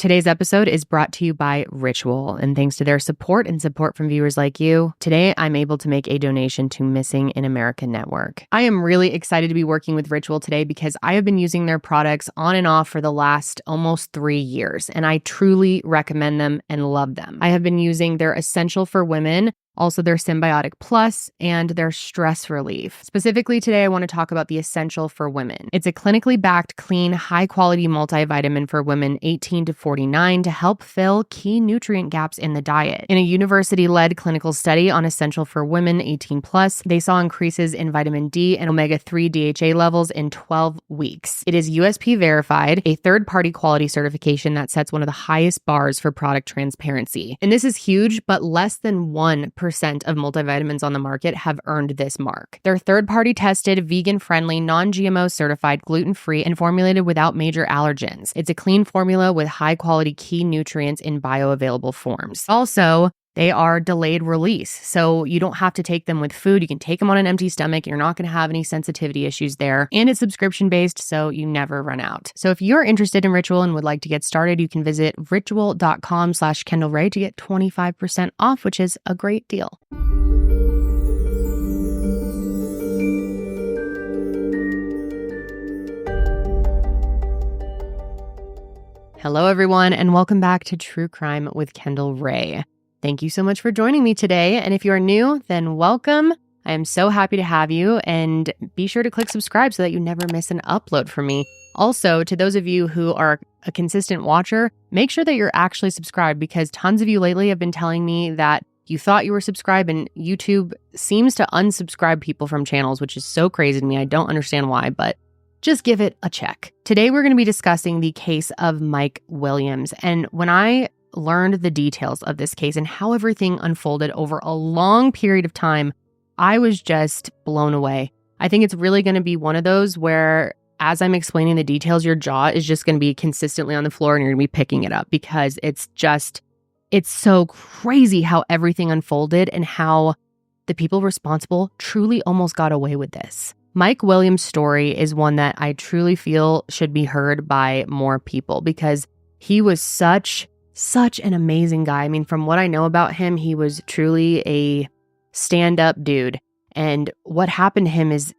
Today's episode is brought to you by Ritual, and thanks to their support and support from viewers like you, today I'm able to make a donation to Missing in America Network. I am really excited to be working with Ritual today because I have been using their products on and off for the last almost 3 years, and I truly recommend them and love them. I have been using their Essential for Women, also their Symbiotic Plus, and their Stress Relief. Specifically today, I want to talk about the Essential for Women. It's a clinically backed, clean, high-quality multivitamin for women 18 to 49 to help fill key nutrient gaps in the diet. In a university-led clinical study on Essential for Women 18 plus, they saw increases in vitamin D and omega-3 DHA levels in 12 weeks. It is USP verified, a third-party quality certification that sets one of the highest bars for product transparency. And this is huge, but less than 1% of multivitamins on the market have earned this mark. They're third-party tested, vegan-friendly, non-GMO certified, gluten-free, and formulated without major allergens. It's a clean formula with high-quality key nutrients in bioavailable forms. Also, they are delayed release, so you don't have to take them with food. You can take them on an empty stomach. You're not going to have any sensitivity issues there. And it's subscription-based, so you never run out. So if you're interested in Ritual and would like to get started, you can visit ritual.com/Kendall Rae to get 25% off, which is a great deal. Hello, everyone, and welcome back to True Crime with Kendall Rae. Thank you so much for joining me today. And if you are new, then welcome. I am so happy to have you, and be sure to click subscribe so that you never miss an upload from me. Also, to those of you who are a consistent watcher, make sure that you're actually subscribed, because tons of you lately have been telling me that you thought you were subscribed, and YouTube seems to unsubscribe people from channels, which is so crazy to me. I don't understand why, but just give it a check. Today, we're going to be discussing the case of Mike Williams. And when I learned the details of this case and how everything unfolded over a long period of time, I was just blown away. I think it's really going to be one of those where, as I'm explaining the details, your jaw is just going to be consistently on the floor and you're going to be picking it up, because it's so crazy how everything unfolded and how the people responsible truly almost got away with this. Mike Williams' story is one that I truly feel should be heard by more people, because he was such an amazing guy. I mean, from what I know about him, he was truly a stand-up dude. And what happened to him is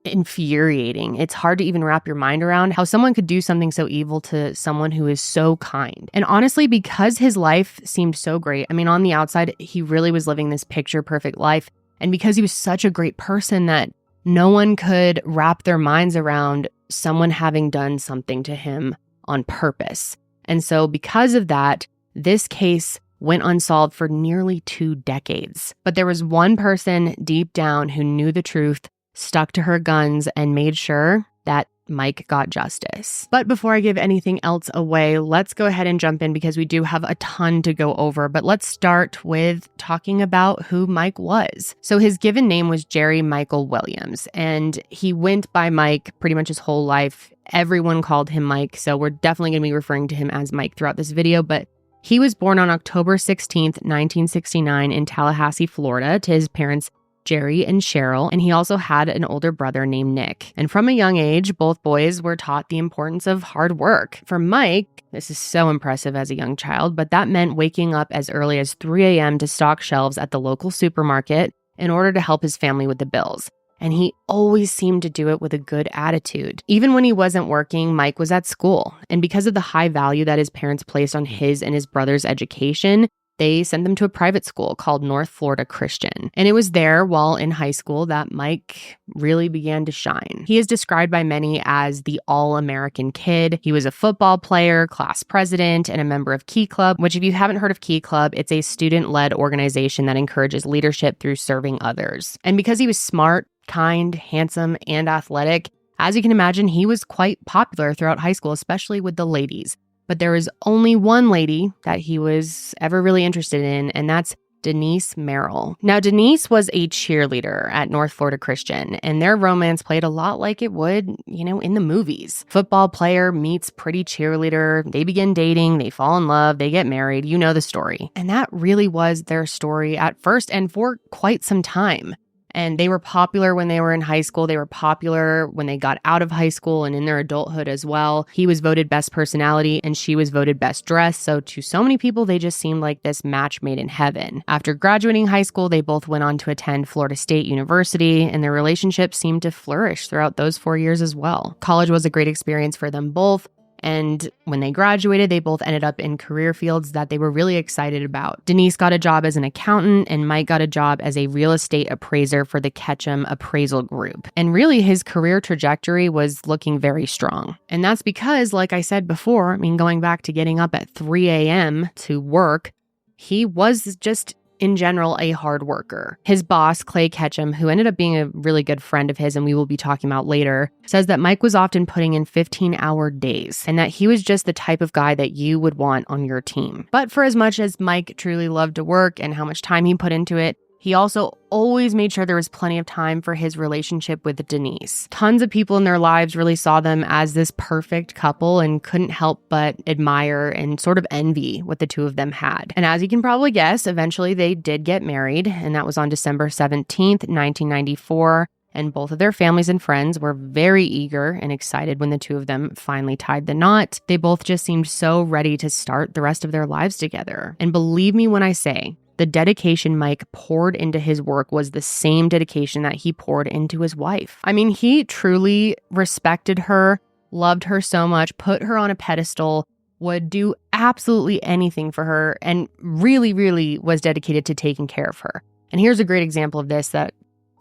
infuriating. It's hard to even wrap your mind around how someone could do something so evil to someone who is so kind. And honestly, because his life seemed so great, I mean, on the outside, he really was living this picture-perfect life. And because he was such a great person that no one could wrap their minds around someone having done something to him on purpose. And so because of that, this case went unsolved for nearly 2 decades. But there was one person deep down who knew the truth, stuck to her guns, and made sure that Mike got justice. But before I give anything else away, let's go ahead and jump in, because we do have a ton to go over. But let's start with talking about who Mike was. So his given name was Jerry Michael Williams, and he went by Mike pretty much his whole life. Everyone called him Mike, so we're definitely going to be referring to him as Mike throughout this video. But he was born on October 16th, 1969 in Tallahassee, Florida, to his parents Jerry and Cheryl, and he also had an older brother named Nick. And from a young age, both boys were taught the importance of hard work. For Mike, this is so impressive as a young child, but that meant waking up as early as 3 a.m. to stock shelves at the local supermarket in order to help his family with the bills. And he always seemed to do it with a good attitude. Even when he wasn't working, Mike was at school. And because of the high value that his parents placed on his and his brother's education, they sent them to a private school called North Florida Christian. And it was there, while in high school, that Mike really began to shine. He is described by many as the all-American kid. He was a football player, class president, and a member of Key Club, which, if you haven't heard of Key Club, it's a student-led organization that encourages leadership through serving others. And because he was smart, kind, handsome, and athletic, as you can imagine, he was quite popular throughout high school, especially with the ladies. But there was only one lady that he was ever really interested in, and that's Denise Merrill. Now, Denise was a cheerleader at North Florida Christian, and their romance played a lot like it would, in the movies. Football player meets pretty cheerleader, they begin dating, they fall in love, they get married, you know the story. And that really was their story at first and for quite some time. And they were popular when they were in high school. They were popular when they got out of high school and in their adulthood as well. He was voted best personality and she was voted best dress. So to so many people, they just seemed like this match made in heaven. After graduating high school, they both went on to attend Florida State University, and their relationship seemed to flourish throughout those 4 years as well. College was a great experience for them both. And when they graduated, they both ended up in career fields that they were really excited about. Denise got a job as an accountant, and Mike got a job as a real estate appraiser for the Ketchum Appraisal Group. And really, his career trajectory was looking very strong. And that's because, like I said before, going back to getting up at 3 a.m. to work, he was just in general a hard worker. His boss, Clay Ketchum, who ended up being a really good friend of his and we will be talking about later, says that Mike was often putting in 15-hour days and that he was just the type of guy that you would want on your team. But for as much as Mike truly loved to work and how much time he put into it, he also always made sure there was plenty of time for his relationship with Denise. Tons of people in their lives really saw them as this perfect couple and couldn't help but admire and sort of envy what the two of them had. And as you can probably guess, eventually they did get married, and that was on December 17th, 1994. And both of their families and friends were very eager and excited when the two of them finally tied the knot. They both just seemed so ready to start the rest of their lives together. And believe me when I say, the dedication Mike poured into his work was the same dedication that he poured into his wife. He truly respected her, loved her so much, put her on a pedestal, would do absolutely anything for her, and really, really was dedicated to taking care of her. And here's a great example of this that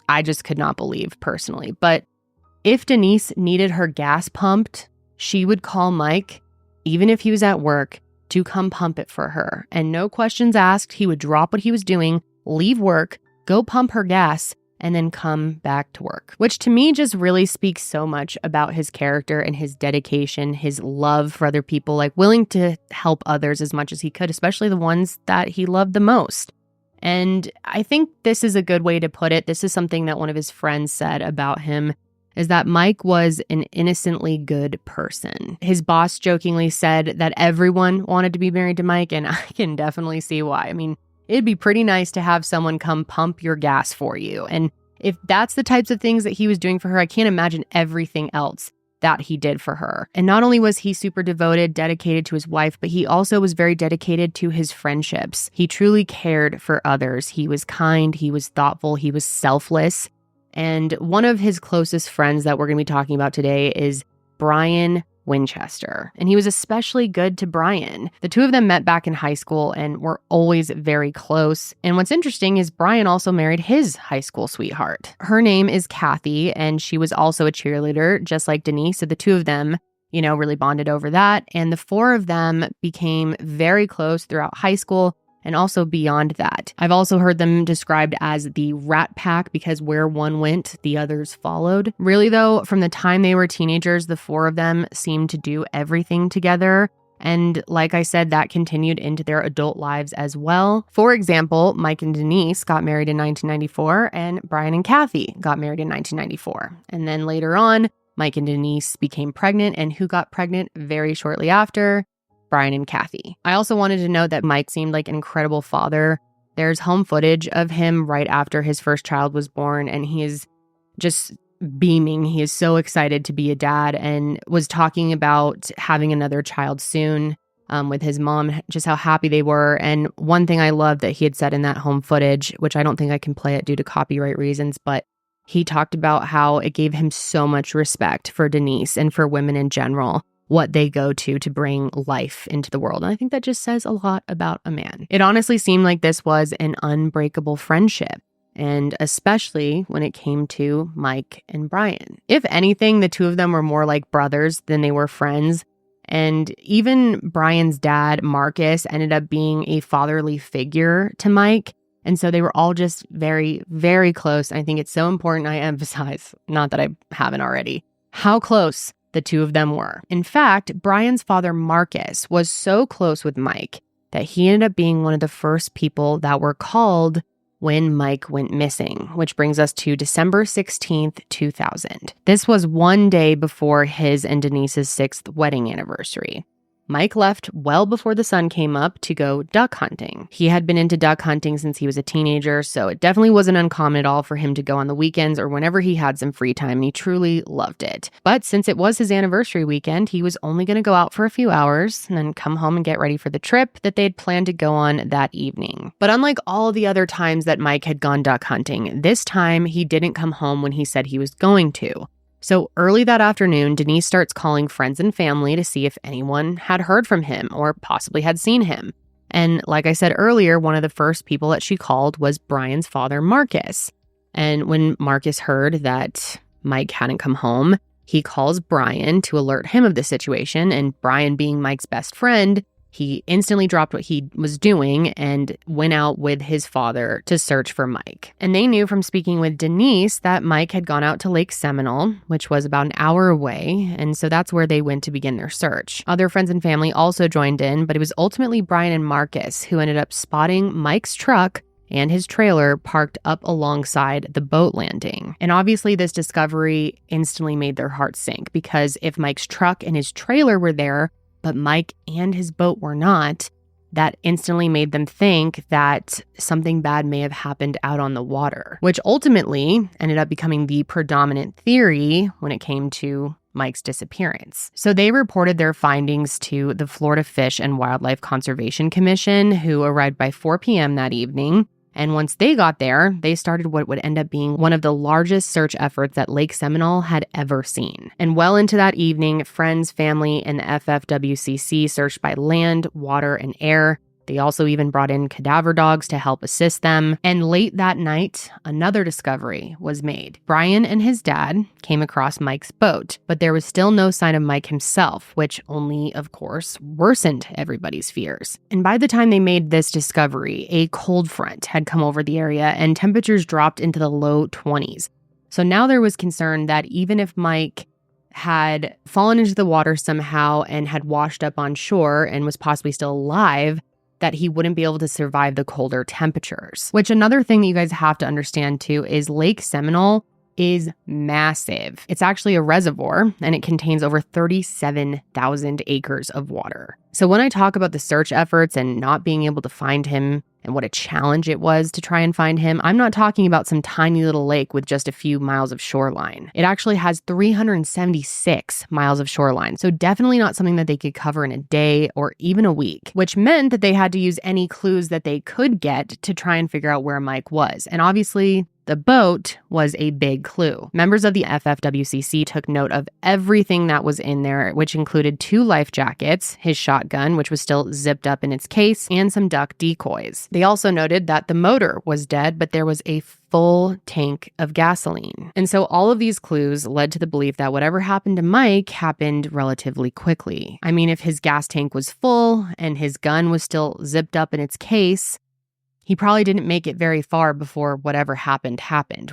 I just could not believe personally. But if Denise needed her gas pumped, she would call Mike, even if he was at work, to come pump it for her. And no questions asked, he would drop what he was doing, leave work, go pump her gas, and then come back to work. Which to me just really speaks so much about his character and his dedication, his love for other people, like willing to help others as much as he could, especially the ones that he loved the most. And I think this is a good way to put it. This is something that one of his friends said about him, is that Mike was an innocently good person. His boss jokingly said that everyone wanted to be married to Mike, and I can definitely see why. It'd be pretty nice to have someone come pump your gas for you. And if that's the types of things that he was doing for her, I can't imagine everything else that he did for her. And not only was he super devoted, dedicated to his wife, but he also was very dedicated to his friendships. He truly cared for others. He was kind, he was thoughtful, he was selfless. And one of his closest friends that we're going to be talking about today is Brian Winchester. And he was especially good to Brian. The two of them met back in high school and were always very close. And what's interesting is Brian also married his high school sweetheart. Her name is Kathy, and she was also a cheerleader, just like Denise. So the two of them, really bonded over that. And the four of them became very close throughout high school and also beyond that. I've also heard them described as the Rat Pack because where one went, the others followed. Really though, from the time they were teenagers, the four of them seemed to do everything together. And like I said, that continued into their adult lives as well. For example, Mike and Denise got married in 1994 and Brian and Kathy got married in 1994. And then later on, Mike and Denise became pregnant, and who got pregnant very shortly after? Brian and Kathy. I also wanted to note that Mike seemed like an incredible father. There's home footage of him right after his first child was born, and he is just beaming. He is so excited to be a dad and was talking about having another child soon with his mom, just how happy they were. And one thing I loved that he had said in that home footage, which I don't think I can play it due to copyright reasons, but he talked about how it gave him so much respect for Denise and for women in general, what they go to bring life into the world. And I think that just says a lot about a man. It honestly seemed like this was an unbreakable friendship, and especially when it came to Mike and Brian. If anything, the two of them were more like brothers than they were friends. And even Brian's dad, Marcus, ended up being a fatherly figure to Mike. And so they were all just very, very close. I think it's so important I emphasize, not that I haven't already, how close the two of them were. In fact, Brian's father, Marcus, was so close with Mike that he ended up being one of the first people that were called when Mike went missing, which brings us to December 16th, 2000. This was one day before his and Denise's 6th wedding anniversary. Mike left well before the sun came up to go duck hunting. He had been into duck hunting since he was a teenager, so it definitely wasn't uncommon at all for him to go on the weekends or whenever he had some free time, and he truly loved it. But since it was his anniversary weekend, he was only going to go out for a few hours and then come home and get ready for the trip that they had planned to go on that evening. But unlike all the other times that Mike had gone duck hunting, this time he didn't come home when he said he was going to. So early that afternoon, Denise starts calling friends and family to see if anyone had heard from him or possibly had seen him. And like I said earlier, one of the first people that she called was Brian's father, Marcus. And when Marcus heard that Mike hadn't come home, he calls Brian to alert him of the situation. And Brian, being Mike's best friend, he instantly dropped what he was doing and went out with his father to search for Mike. And they knew from speaking with Denise that Mike had gone out to Lake Seminole, which was about an hour away. And so that's where they went to begin their search. Other friends and family also joined in, but it was ultimately Brian and Marcus who ended up spotting Mike's truck and his trailer parked up alongside the boat landing. And obviously this discovery instantly made their hearts sink, because if Mike's truck and his trailer were there, but Mike and his boat were not, that instantly made them think that something bad may have happened out on the water, which ultimately ended up becoming the predominant theory when it came to Mike's disappearance. So they reported their findings to the Florida Fish and Wildlife Conservation Commission, who arrived by 4 p.m. that evening. And once they got there, they started what would end up being one of the largest search efforts that Lake Seminole had ever seen. And well into that evening, friends, family, and the FFWCC searched by land, water, and air. They also even brought in cadaver dogs to help assist them. And late that night, another discovery was made. Brian and his dad came across Mike's boat, but there was still no sign of Mike himself, which only, of course, worsened everybody's fears. And by the time they made this discovery, a cold front had come over the area and temperatures dropped into the low 20s. So now there was concern that even if Mike had fallen into the water somehow and had washed up on shore and was possibly still alive, that he wouldn't be able to survive the colder temperatures. Which, another thing that you guys have to understand too is Lake Seminole is massive. It's actually a reservoir, and it contains over 37,000 acres of water. So when I talk about the search efforts and not being able to find him and what a challenge it was to try and find him, I'm not talking about some tiny little lake with just a few miles of shoreline. It actually has 376 miles of shoreline, so definitely not something that they could cover in a day or even a week, which meant that they had to use any clues that they could get to try and figure out where Mike was. And obviously, the boat was a big clue. Members of the FFWCC took note of everything that was in there, which included 2 life jackets, his shotgun, which was still zipped up in its case, and some duck decoys. They also noted that the motor was dead, but there was a full tank of gasoline. And so all of these clues led to the belief that whatever happened to Mike happened relatively quickly. I mean, if his gas tank was full and his gun was still zipped up in its case, he probably didn't make it very far before whatever happened,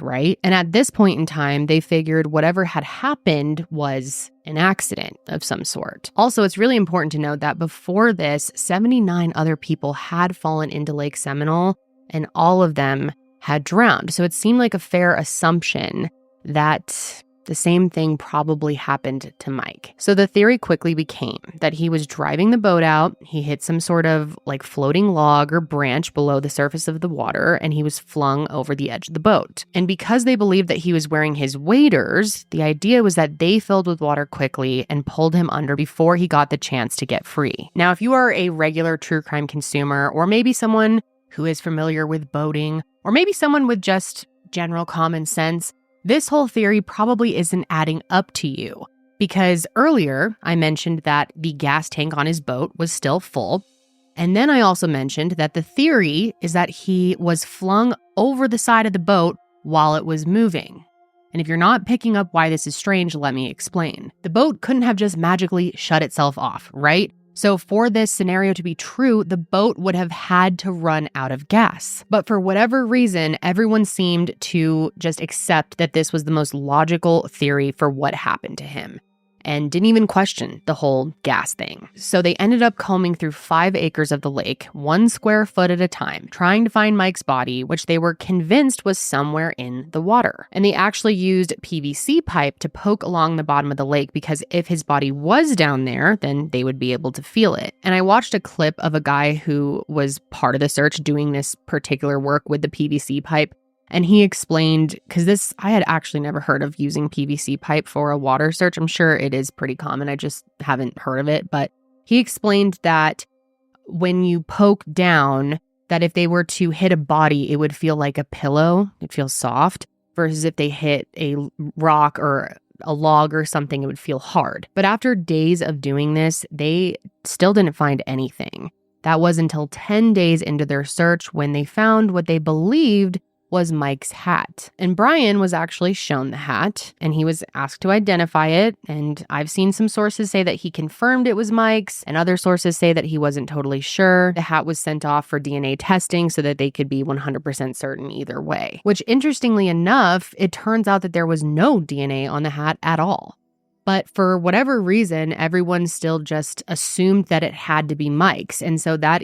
right? And at this point in time, they figured whatever had happened was an accident of some sort. Also, it's really important to note that before this, 79 other people had fallen into Lake Seminole, and all of them had drowned. So it seemed like a fair assumption that the same thing probably happened to Mike. So the theory quickly became that he was driving the boat out, he hit some sort of like floating log or branch below the surface of the water, and he was flung over the edge of the boat. And because they believed that he was wearing his waders, the idea was that they filled with water quickly and pulled him under before he got the chance to get free. Now, if you are a regular true crime consumer, or maybe someone who is familiar with boating, or maybe someone with just general common sense, this whole theory probably isn't adding up to you, because earlier I mentioned that the gas tank on his boat was still full. And then I also mentioned that the theory is that he was flung over the side of the boat while it was moving. And if you're not picking up why this is strange, let me explain. The boat couldn't have just magically shut itself off, right? So for this scenario to be true, the boat would have had to run out of gas. But for whatever reason, everyone seemed to just accept that this was the most logical theory for what happened to him. and didn't even question the whole gas thing. So they ended up combing through 5 acres of the lake, 1 square foot at a time, trying to find Mike's body, which they were convinced was somewhere in the water. And they actually used PVC pipe to poke along the bottom of the lake because if his body was down there, then they would be able to feel it. And I watched a clip of a guy who was part of the search doing this particular work with the PVC pipe. And he explained, because I had actually never heard of using PVC pipe for a water search. I'm sure it is pretty common. I just haven't heard of it. But he explained that when you poke down, that if they were to hit a body, it would feel like a pillow. It feels soft. Versus if they hit a rock or a log or something, it would feel hard. But after days of doing this, they still didn't find anything. That was until 10 days into their search when they found what they believed was Mike's hat. And Brian was actually shown the hat and he was asked to identify it. And I've seen some sources say that he confirmed it was Mike's and other sources say that he wasn't totally sure. The hat was sent off for DNA testing so that they could be 100% certain either way. Which interestingly enough, it turns out that there was no DNA on the hat at all. But for whatever reason, everyone still just assumed that it had to be Mike's. And so that,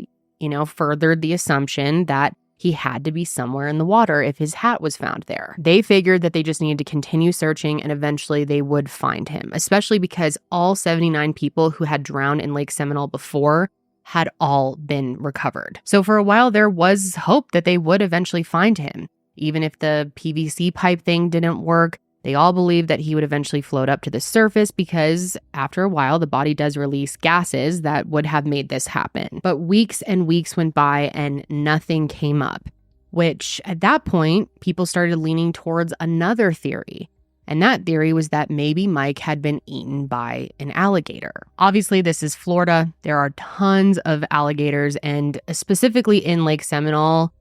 furthered the assumption that he had to be somewhere in the water if his hat was found there. They figured that they just needed to continue searching and eventually they would find him, especially because all 79 people who had drowned in Lake Seminole before had all been recovered. So for a while, there was hope that they would eventually find him. Even if the PVC pipe thing didn't work, they all believed that he would eventually float up to the surface because after a while, the body does release gases that would have made this happen. But weeks and weeks went by and nothing came up, which at that point, people started leaning towards another theory. And that theory was that maybe Mike had been eaten by an alligator. Obviously, this is Florida. There are tons of alligators, and specifically in Lake Seminole,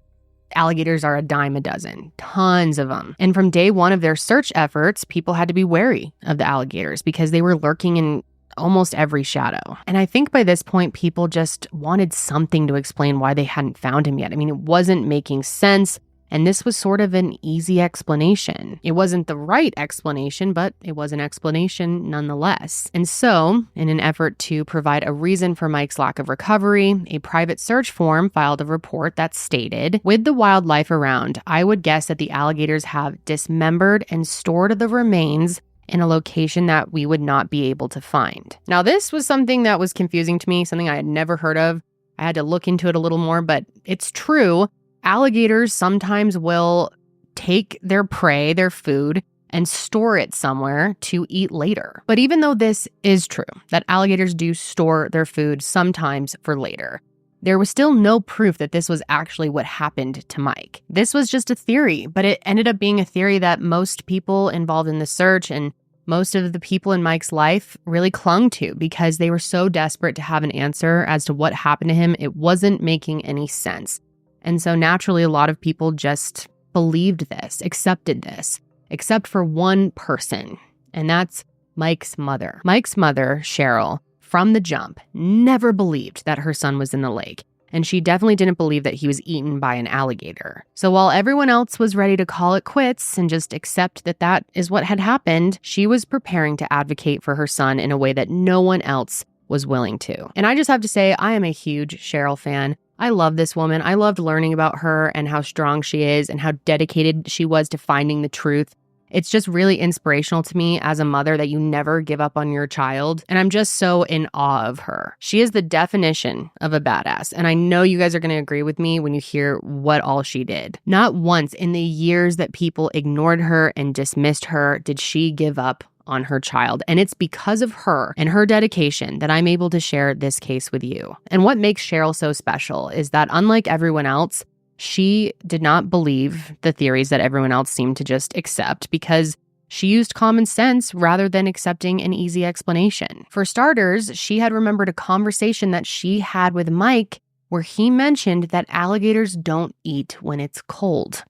alligators are a dime a dozen, tons of them. And from day one of their search efforts, people had to be wary of the alligators because they were lurking in almost every shadow. And I think by this point, people just wanted something to explain why they hadn't found him yet. I mean, it wasn't making sense. And this was sort of an easy explanation. It wasn't the right explanation, but it was an explanation nonetheless. And so, in an effort to provide a reason for Mike's lack of recovery, a private search firm filed a report that stated, with the wildlife around, I would guess that the alligators have dismembered and stored the remains in a location that we would not be able to find. Now, this was something that was confusing to me, something I had never heard of. I had to look into it a little more, but it's true. Alligators sometimes will take their prey, their food, and store it somewhere to eat later. But even though this is true, that alligators do store their food sometimes for later, there was still no proof that this was actually what happened to Mike. This was just a theory, but it ended up being a theory that most people involved in the search and most of the people in Mike's life really clung to because they were so desperate to have an answer as to what happened to him. It wasn't making any sense. And so naturally, a lot of people just believed this, accepted this, except for one person, and that's Mike's mother. Mike's mother, Cheryl, from the jump, never believed that her son was in the lake, and she definitely didn't believe that he was eaten by an alligator. So while everyone else was ready to call it quits and just accept that that is what had happened, she was preparing to advocate for her son in a way that no one else was willing to. And I just have to say, I am a huge Cheryl fan. I love this woman. I loved learning about her and how strong she is and how dedicated she was to finding the truth. It's just really inspirational to me as a mother that you never give up on your child. And I'm just so in awe of her. She is the definition of a badass. And I know you guys are going to agree with me when you hear what all she did. Not once in the years that people ignored her and dismissed her did she give up on her child. And it's because of her and her dedication that I'm able to share this case with you. And what makes Cheryl so special is that unlike everyone else, she did not believe the theories that everyone else seemed to just accept because she used common sense rather than accepting an easy explanation. For starters, she had remembered a conversation that she had with Mike where he mentioned that alligators don't eat when it's cold.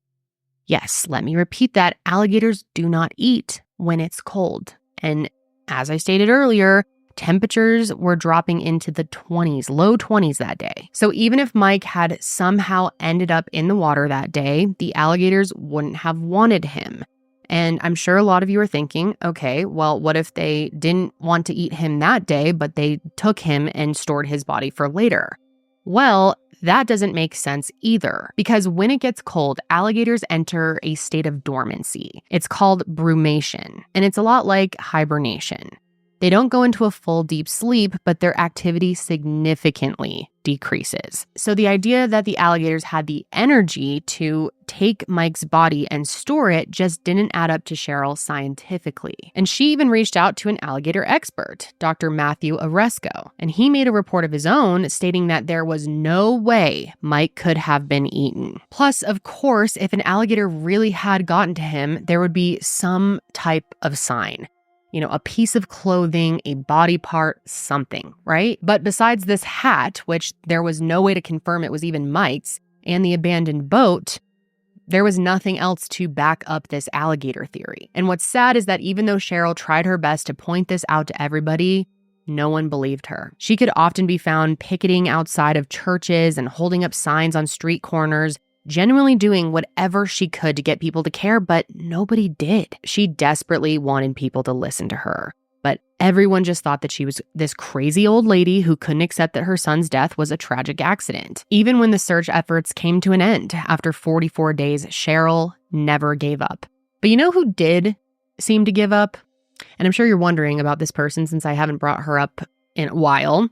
Yes, let me repeat that. Alligators do not eat when it's cold. And as I stated earlier, temperatures were dropping into the 20s, low 20s that day. So even if Mike had somehow ended up in the water that day, the alligators wouldn't have wanted him. And I'm sure a lot of you are thinking, okay, well, what if they didn't want to eat him that day, but they took him and stored his body for later? Well, that doesn't make sense either, because when it gets cold, alligators enter a state of dormancy. It's called brumation, and it's a lot like hibernation. They don't go into a full deep sleep, but their activity significantly decreases. So the idea that the alligators had the energy to take Mike's body and store it just didn't add up to Cheryl scientifically. And she even reached out to an alligator expert, Dr. Matthew Oresco, and he made a report of his own stating that there was no way Mike could have been eaten. Plus, of course, if an alligator really had gotten to him, there would be some type of sign. A piece of clothing, a body part, something, right? But besides this hat, which there was no way to confirm it was even Mike's, and the abandoned boat, there was nothing else to back up this alligator theory. And what's sad is that even though Cheryl tried her best to point this out to everybody, no one believed her. She could often be found picketing outside of churches and holding up signs on street corners, genuinely doing whatever she could to get people to care, but nobody did. She desperately wanted people to listen to her, but everyone just thought that she was this crazy old lady who couldn't accept that her son's death was a tragic accident. Even when the search efforts came to an end after 44 days, Cheryl never gave up. But you know who did seem to give up? And I'm sure you're wondering about this person since I haven't brought her up in a while.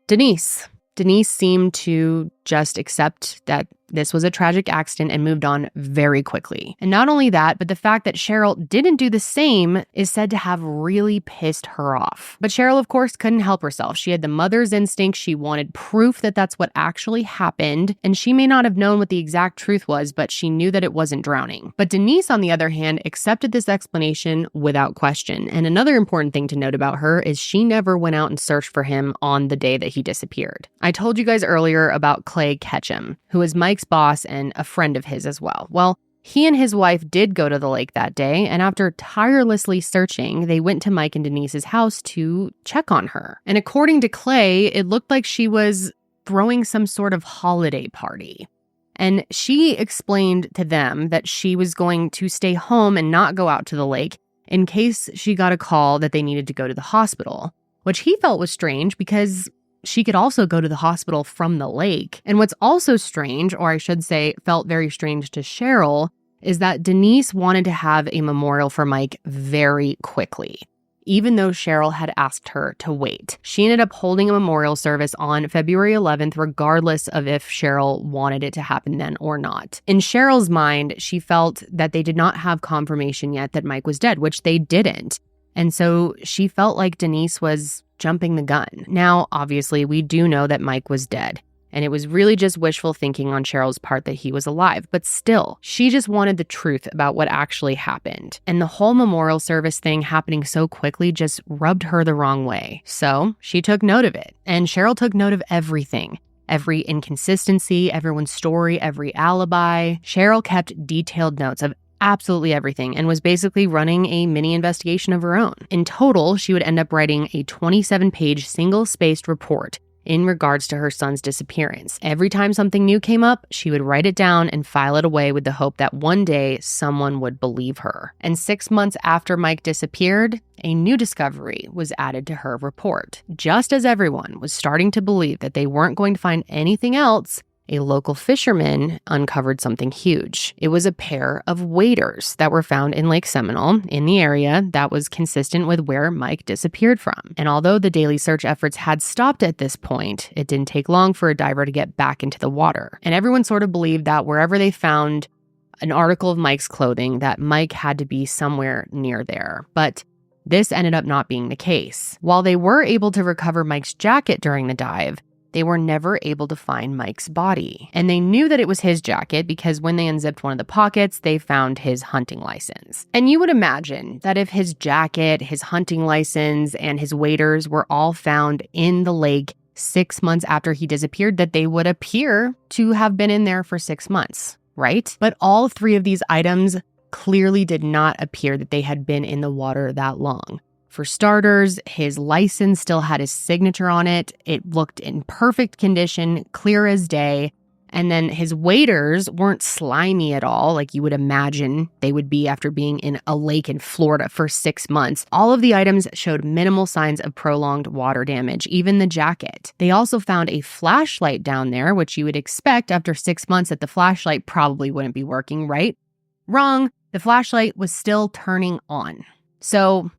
Denise. Denise seemed to just accept that this was a tragic accident and moved on very quickly. And not only that, but the fact that Cheryl didn't do the same is said to have really pissed her off. But Cheryl, of course, couldn't help herself. She had the mother's instinct. She wanted proof that that's what actually happened. And she may not have known what the exact truth was, but she knew that it wasn't drowning. But Denise, on the other hand, accepted this explanation without question. And another important thing to note about her is she never went out and searched for him on the day that he disappeared. I told you guys earlier about Clay Ketchum, who was Mike's boss and a friend of his as well. Well, he and his wife did go to the lake that day, and after tirelessly searching, they went to Mike and Denise's house to check on her. And according to Clay, it looked like she was throwing some sort of holiday party. And she explained to them that she was going to stay home and not go out to the lake in case she got a call that they needed to go to the hospital, which he felt was strange because she could also go to the hospital from the lake. And what's also strange, or I should say felt very strange to Cheryl, is that Denise wanted to have a memorial for Mike very quickly, even though Cheryl had asked her to wait. She ended up holding a memorial service on February 11th, regardless of if Cheryl wanted it to happen then or not. In Cheryl's mind, she felt that they did not have confirmation yet that Mike was dead, which they didn't. And so she felt like Denise was jumping the gun. Now, obviously, we do know that Mike was dead, and it was really just wishful thinking on Cheryl's part that he was alive. But still, she just wanted the truth about what actually happened. And the whole memorial service thing happening so quickly just rubbed her the wrong way. So she took note of it, and Cheryl took note of everything. Every inconsistency, everyone's story, every alibi. Cheryl kept detailed notes of absolutely everything and was basically running a mini investigation of her own. In total, she would end up writing a 27-page single-spaced report in regards to her son's disappearance. Every time something new came up, she would write it down and file it away with the hope that one day someone would believe her. And 6 months after Mike disappeared, a new discovery was added to her report. Just as everyone was starting to believe that they weren't going to find anything else, a local fisherman uncovered something huge. It was a pair of waders that were found in Lake Seminole in the area that was consistent with where Mike disappeared from. And although the daily search efforts had stopped at this point, it didn't take long for a diver to get back into the water. And everyone sort of believed that wherever they found an article of Mike's clothing, that Mike had to be somewhere near there. But this ended up not being the case. While they were able to recover Mike's jacket during the dive, they were never able to find Mike's body. And they knew that it was his jacket because when they unzipped one of the pockets, they found his hunting license. And you would imagine that if his jacket, his hunting license, and his waders were all found in the lake 6 months after he disappeared, that they would appear to have been in there for 6 months, right? But all three of these items clearly did not appear that they had been in the water that long. For starters, his license still had his signature on it. It looked in perfect condition, clear as day. And then his waders weren't slimy at all, like you would imagine they would be after being in a lake in Florida for 6 months. All of the items showed minimal signs of prolonged water damage, even the jacket. They also found a flashlight down there, which you would expect after 6 months that the flashlight probably wouldn't be working, right? Wrong. The flashlight was still turning on. So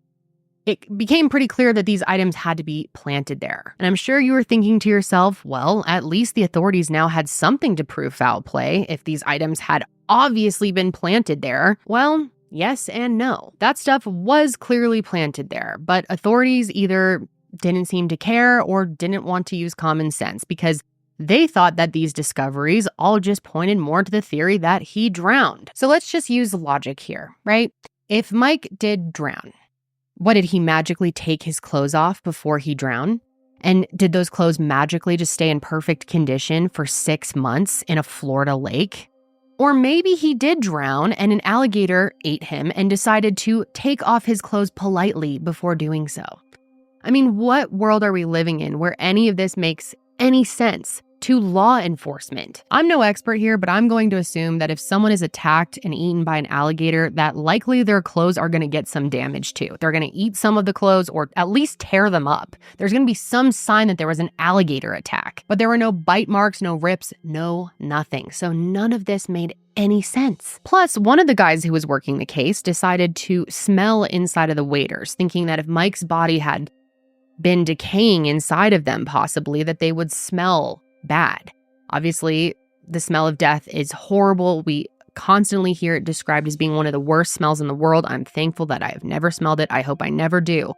it became pretty clear that these items had to be planted there. And I'm sure you were thinking to yourself, well, at least the authorities now had something to prove foul play if these items had obviously been planted there. Well, yes and no. That stuff was clearly planted there, but authorities either didn't seem to care or didn't want to use common sense because they thought that these discoveries all just pointed more to the theory that he drowned. So let's just use logic here, right? If Mike did drown, what, did he magically take his clothes off before he drowned? And did those clothes magically just stay in perfect condition for 6 months in a Florida lake? Or maybe he did drown and an alligator ate him and decided to take off his clothes politely before doing so. I mean, what world are we living in where any of this makes any sense to law enforcement? I'm no expert here, but I'm going to assume that if someone is attacked and eaten by an alligator, that likely their clothes are going to get some damage too. They're going to eat some of the clothes or at least tear them up. There's going to be some sign that there was an alligator attack, but there were no bite marks, no rips, no nothing. So none of this made any sense. Plus, one of the guys who was working the case decided to smell inside of the waders, thinking that if Mike's body had been decaying inside of them, possibly, that they would smell bad. Obviously, the smell of death is horrible. We constantly hear it described as being one of the worst smells in the world. I'm thankful that I have never smelled it. I hope I never do.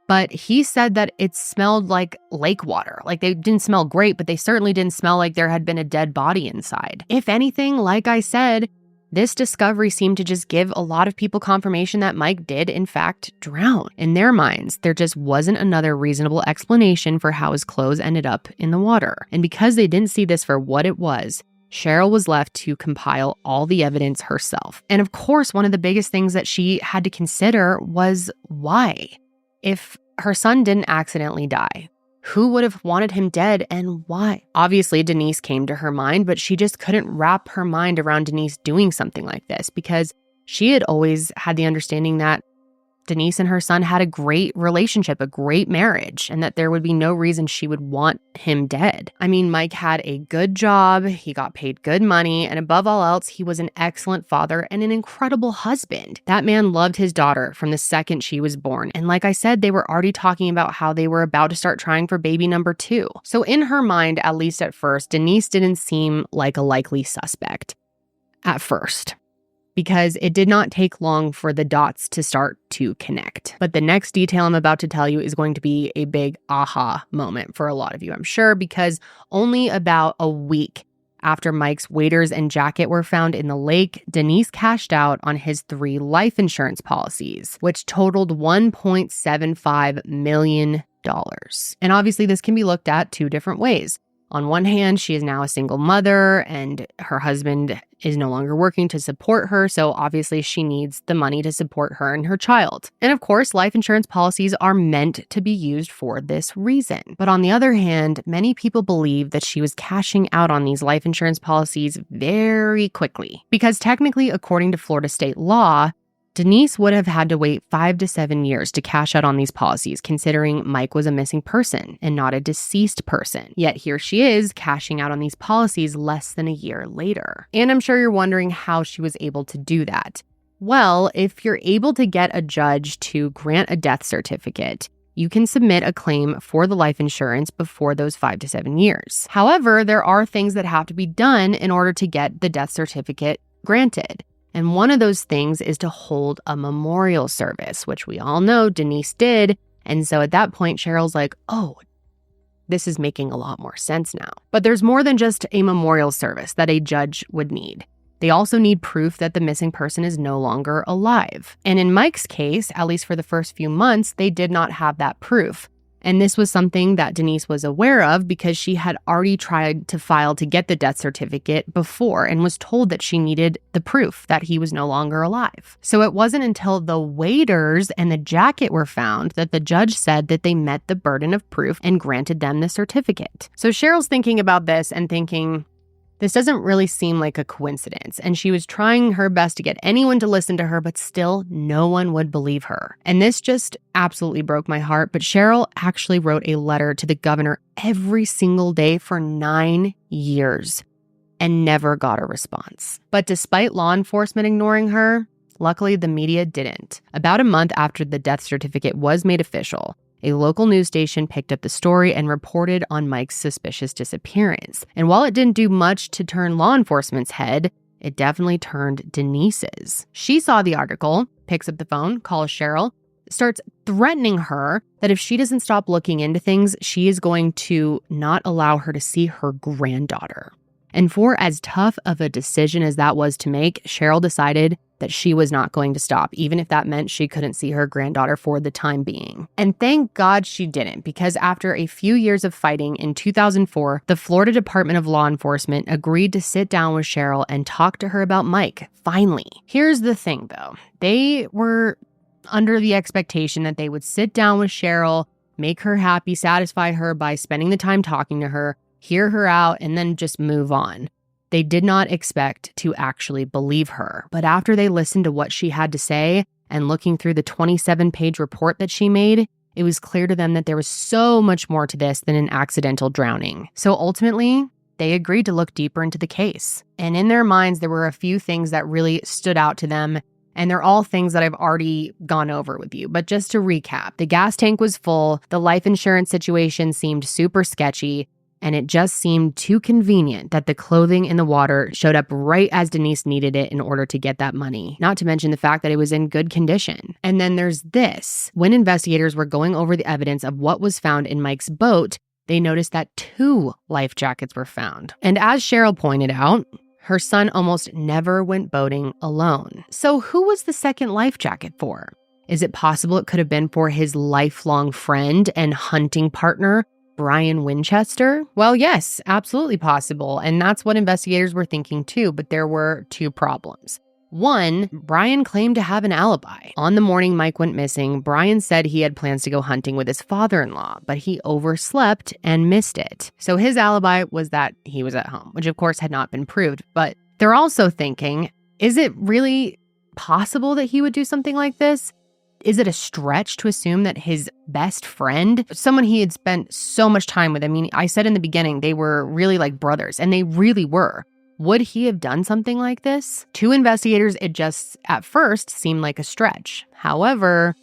But he said that it smelled like lake water. Like, they didn't smell great, but they certainly didn't smell like there had been a dead body inside. If anything, like I said, this discovery seemed to just give a lot of people confirmation that Mike did, in fact, drown. In their minds, there just wasn't another reasonable explanation for how his clothes ended up in the water. And because they didn't see this for what it was, Cheryl was left to compile all the evidence herself. And of course, one of the biggest things that she had to consider was why. If her son didn't accidentally die, who would have wanted him dead and why? Obviously, Denise came to her mind, but she just couldn't wrap her mind around Denise doing something like this because she had always had the understanding that Denise and her son had a great relationship, a great marriage, and that there would be no reason she would want him dead. I mean, Mike had a good job, he got paid good money, and above all else, he was an excellent father and an incredible husband. That man loved his daughter from the second she was born. And like I said, they were already talking about how they were about to start trying for baby number 2. So in her mind, at least at first, Denise didn't seem like a likely suspect. At first. Because it did not take long for the dots to start to connect. But the next detail I'm about to tell you is going to be a big aha moment for a lot of you, I'm sure, because only about a week after Mike's waders and jacket were found in the lake, Denise cashed out on his 3 life insurance policies, which totaled $1.75 million. And obviously, this can be looked at 2 different ways. On one hand, she is now a single mother and her husband is no longer working to support her, so obviously she needs the money to support her and her child. And of course, life insurance policies are meant to be used for this reason. But on the other hand, many people believe that she was cashing out on these life insurance policies very quickly. Because technically, according to Florida state law, Denise would have had to wait 5 to 7 years to cash out on these policies, considering Mike was a missing person and not a deceased person. Yet here she is cashing out on these policies less than a year later. And I'm sure you're wondering how she was able to do that. Well, if you're able to get a judge to grant a death certificate, you can submit a claim for the life insurance before those 5 to 7 years. However, there are things that have to be done in order to get the death certificate granted. And one of those things is to hold a memorial service, which we all know Denise did. And so at that point, Cheryl's like, oh, this is making a lot more sense now. But there's more than just a memorial service that a judge would need. They also need proof that the missing person is no longer alive. And in Mike's case, at least for the first few months, they did not have that proof. And this was something that Denise was aware of because she had already tried to file to get the death certificate before and was told that she needed the proof that he was no longer alive. So it wasn't until the waders and the jacket were found that the judge said that they met the burden of proof and granted them the certificate. So Cheryl's thinking about this and thinking, This doesn't really seem like a coincidence, and she was trying her best to get anyone to listen to her, but still no one would believe her. And this just absolutely broke my heart, but Cheryl actually wrote a letter to the governor every single day for 9 years and never got a response. But despite law enforcement ignoring her, luckily the media didn't. About a month after the death certificate was made official, a local news station picked up the story and reported on Mike's suspicious disappearance. And while it didn't do much to turn law enforcement's head, it definitely turned Denise's. She saw the article, picks up the phone, calls Cheryl, starts threatening her that if she doesn't stop looking into things, she is going to not allow her to see her granddaughter. And for as tough of a decision as that was to make, Cheryl decided that she was not going to stop, even if that meant she couldn't see her granddaughter for the time being. And thank God she didn't, because after a few years of fighting in 2004, the Florida Department of Law Enforcement agreed to sit down with Cheryl and talk to her about Mike, finally. Here's the thing, though. They were under the expectation that they would sit down with Cheryl, make her happy, satisfy her by spending the time talking to her, hear her out, and then just move on. They did not expect to actually believe her. But after they listened to what she had to say and looking through the 27-page report that she made, it was clear to them that there was so much more to this than an accidental drowning. So ultimately, they agreed to look deeper into the case. And in their minds, there were a few things that really stood out to them. And they're all things that I've already gone over with you. But just to recap, the gas tank was full, the life insurance situation seemed super sketchy, and it just seemed too convenient that the clothing in the water showed up right as Denise needed it in order to get that money, not to mention the fact that it was in good condition. And then there's this. When investigators were going over the evidence of what was found in Mike's boat, they noticed that 2 life jackets were found. And as Cheryl pointed out, her son almost never went boating alone. So who was the second life jacket for? Is it possible it could have been for his lifelong friend and hunting partner, Brian Winchester? Well, yes, absolutely possible. And that's what investigators were thinking too, but there were 2 problems. One, Brian claimed to have an alibi. On the morning Mike went missing, Brian said he had plans to go hunting with his father-in-law, but he overslept and missed it. So his alibi was that he was at home, which of course had not been proved. But they're also thinking, is it really possible that he would do something like this? Is it a stretch to assume that his best friend, someone he had spent so much time with, I mean, I said in the beginning, they were really like brothers, and they really were. Would he have done something like this? To investigators, it just at first seemed like a stretch. However,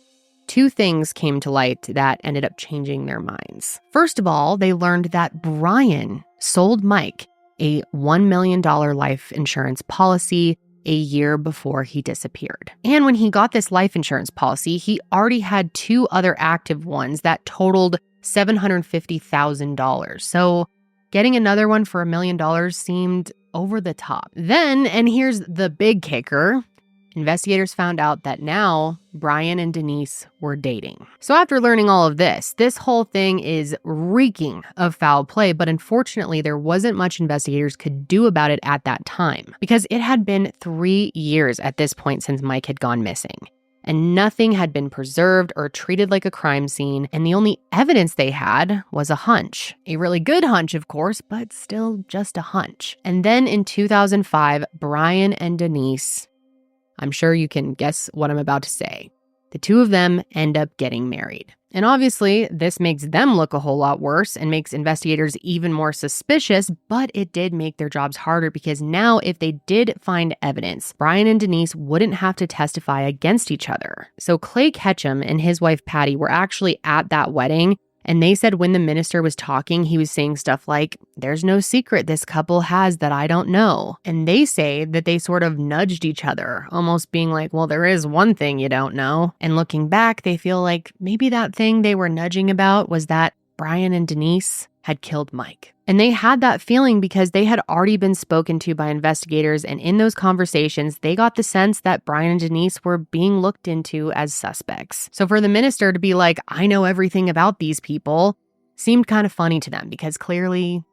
2 things came to light that ended up changing their minds. First of all, they learned that Brian sold Mike a $1 million life insurance policy a year before he disappeared. And when he got this life insurance policy, he already had 2 other active ones that totaled $750,000. So getting another one for $1 million seemed over the top. Then, and here's the big kicker, investigators found out that now Brian and Denise were dating. So after learning all of this whole thing is reeking of foul play, but unfortunately there wasn't much investigators could do about it at that time because it had been 3 years at this point since Mike had gone missing. And nothing had been preserved or treated like a crime scene, and the only evidence they had was a hunch. A really good hunch, of course, but still just a hunch. And then in 2005, Brian and Denise, I'm sure you can guess what I'm about to say, the 2 of them end up getting married. And obviously, this makes them look a whole lot worse and makes investigators even more suspicious, but it did make their jobs harder because now if they did find evidence, Brian and Denise wouldn't have to testify against each other. So Clay Ketchum and his wife Patty were actually at that wedding, and they said when the minister was talking, he was saying stuff like, "There's no secret this couple has that I don't know." And they say that they sort of nudged each other, almost being like, well, there is one thing you don't know. And looking back, they feel like maybe that thing they were nudging about was that Brian and Denise had killed Mike. And they had that feeling because they had already been spoken to by investigators, and in those conversations, they got the sense that Brian and Denise were being looked into as suspects. So for the minister to be like, I know everything about these people, seemed kind of funny to them because clearly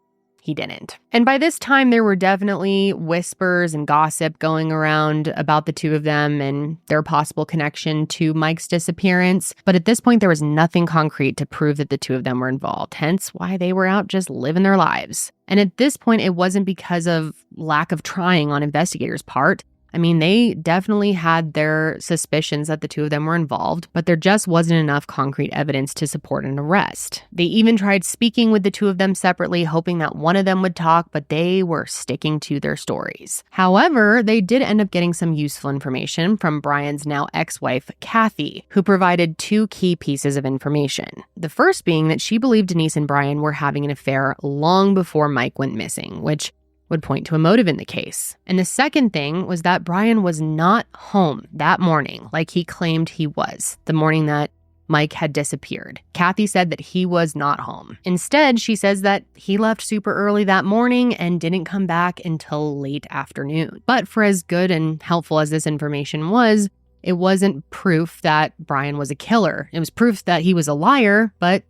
he didn't. And by this time, there were definitely whispers and gossip going around about the two of them and their possible connection to Mike's disappearance. But at this point, there was nothing concrete to prove that the two of them were involved, hence why they were out just living their lives. And at this point, it wasn't because of lack of trying on investigators' part. I mean, they definitely had their suspicions that the two of them were involved, but there just wasn't enough concrete evidence to support an arrest. They even tried speaking with the two of them separately, hoping that one of them would talk, but they were sticking to their stories. However, they did end up getting some useful information from Brian's now ex-wife, Kathy, who provided two key pieces of information. The first being that she believed Denise and Brian were having an affair long before Mike went missing, which would point to a motive in the case. And the second thing was that Brian was not home that morning like he claimed he was, the morning that Mike had disappeared. Kathy said that he was not home. Instead, she says that he left super early that morning and didn't come back until late afternoon. But for as good and helpful as this information was, it wasn't proof that Brian was a killer. It was proof that he was a liar, but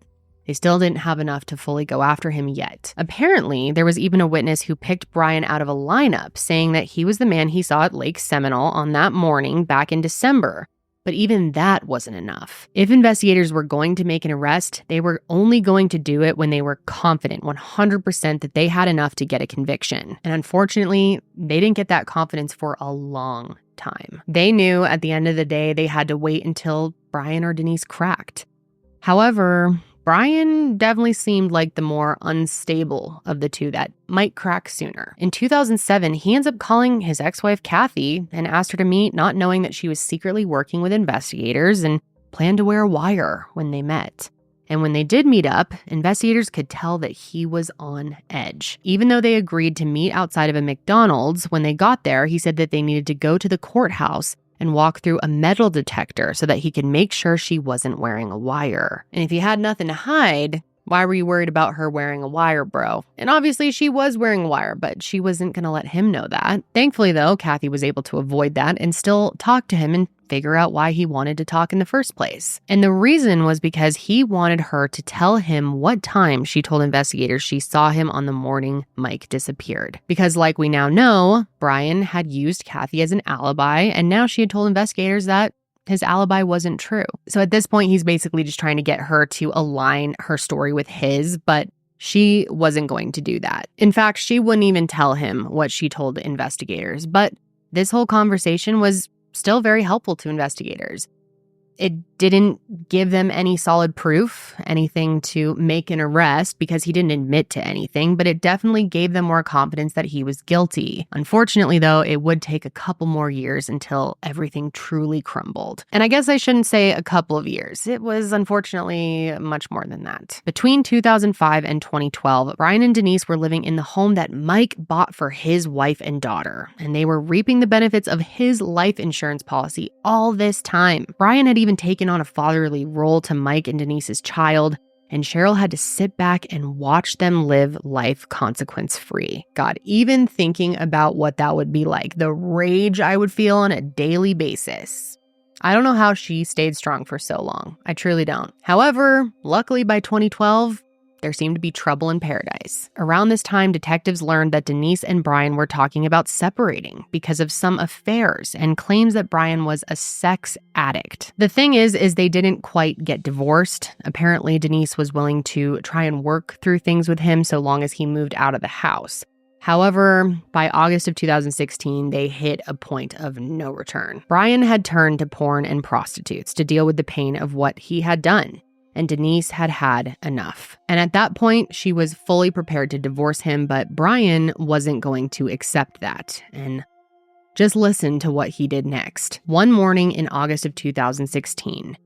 they still didn't have enough to fully go after him yet. Apparently, there was even a witness who picked Brian out of a lineup, saying that he was the man he saw at Lake Seminole on that morning back in December. But even that wasn't enough. If investigators were going to make an arrest, they were only going to do it when they were confident 100% that they had enough to get a conviction. And unfortunately, they didn't get that confidence for a long time. They knew at the end of the day they had to wait until Brian or Denise cracked. However, Brian definitely seemed like the more unstable of the two that might crack sooner. In 2007, he ends up calling his ex-wife Kathy and asked her to meet, not knowing that she was secretly working with investigators and planned to wear a wire when they met. And when they did meet up, investigators could tell that he was on edge. Even though they agreed to meet outside of a McDonald's, when they got there, he said that they needed to go to the courthouse and walk through a metal detector so that he could make sure she wasn't wearing a wire. And if he had nothing to hide, why were you worried about her wearing a wire, bro? And obviously she was wearing a wire, but she wasn't going to let him know that. Thankfully, though, Kathy was able to avoid that and still talk to him and figure out why he wanted to talk in the first place. And the reason was because he wanted her to tell him what time she told investigators she saw him on the morning Mike disappeared. Because like we now know, Brian had used Kathy as an alibi, and now she had told investigators that his alibi wasn't true. So at this point, he's basically just trying to get her to align her story with his, but she wasn't going to do that. In fact, she wouldn't even tell him what she told the investigators, but this whole conversation was still very helpful to investigators. It didn't give them any solid proof, anything to make an arrest because he didn't admit to anything, but it definitely gave them more confidence that he was guilty. Unfortunately, though, it would take a couple more years until everything truly crumbled. And I guess I shouldn't say a couple of years. It was unfortunately much more than that. Between 2005 and 2012, Brian and Denise were living in the home that Mike bought for his wife and daughter, and they were reaping the benefits of his life insurance policy all this time. Brian had even taken on a fatherly role to Mike and Denise's child, and Cheryl had to sit back and watch them live life consequence-free. God, even thinking about what that would be like, the rage I would feel on a daily basis. I don't know how she stayed strong for so long. I truly don't. However, luckily by 2012, there seemed to be trouble in paradise. Around this time, detectives learned that Denise and Brian were talking about separating because of some affairs and claims that Brian was a sex addict. The thing is they didn't quite get divorced. Apparently, Denise was willing to try and work through things with him so long as he moved out of the house. However, by August of 2016, they hit a point of no return. Brian had turned to porn and prostitutes to deal with the pain of what he had done. And Denise had had enough. And at that point, she was fully prepared to divorce him, but Brian wasn't going to accept that. And just listen to what he did next. One morning in August of 2016,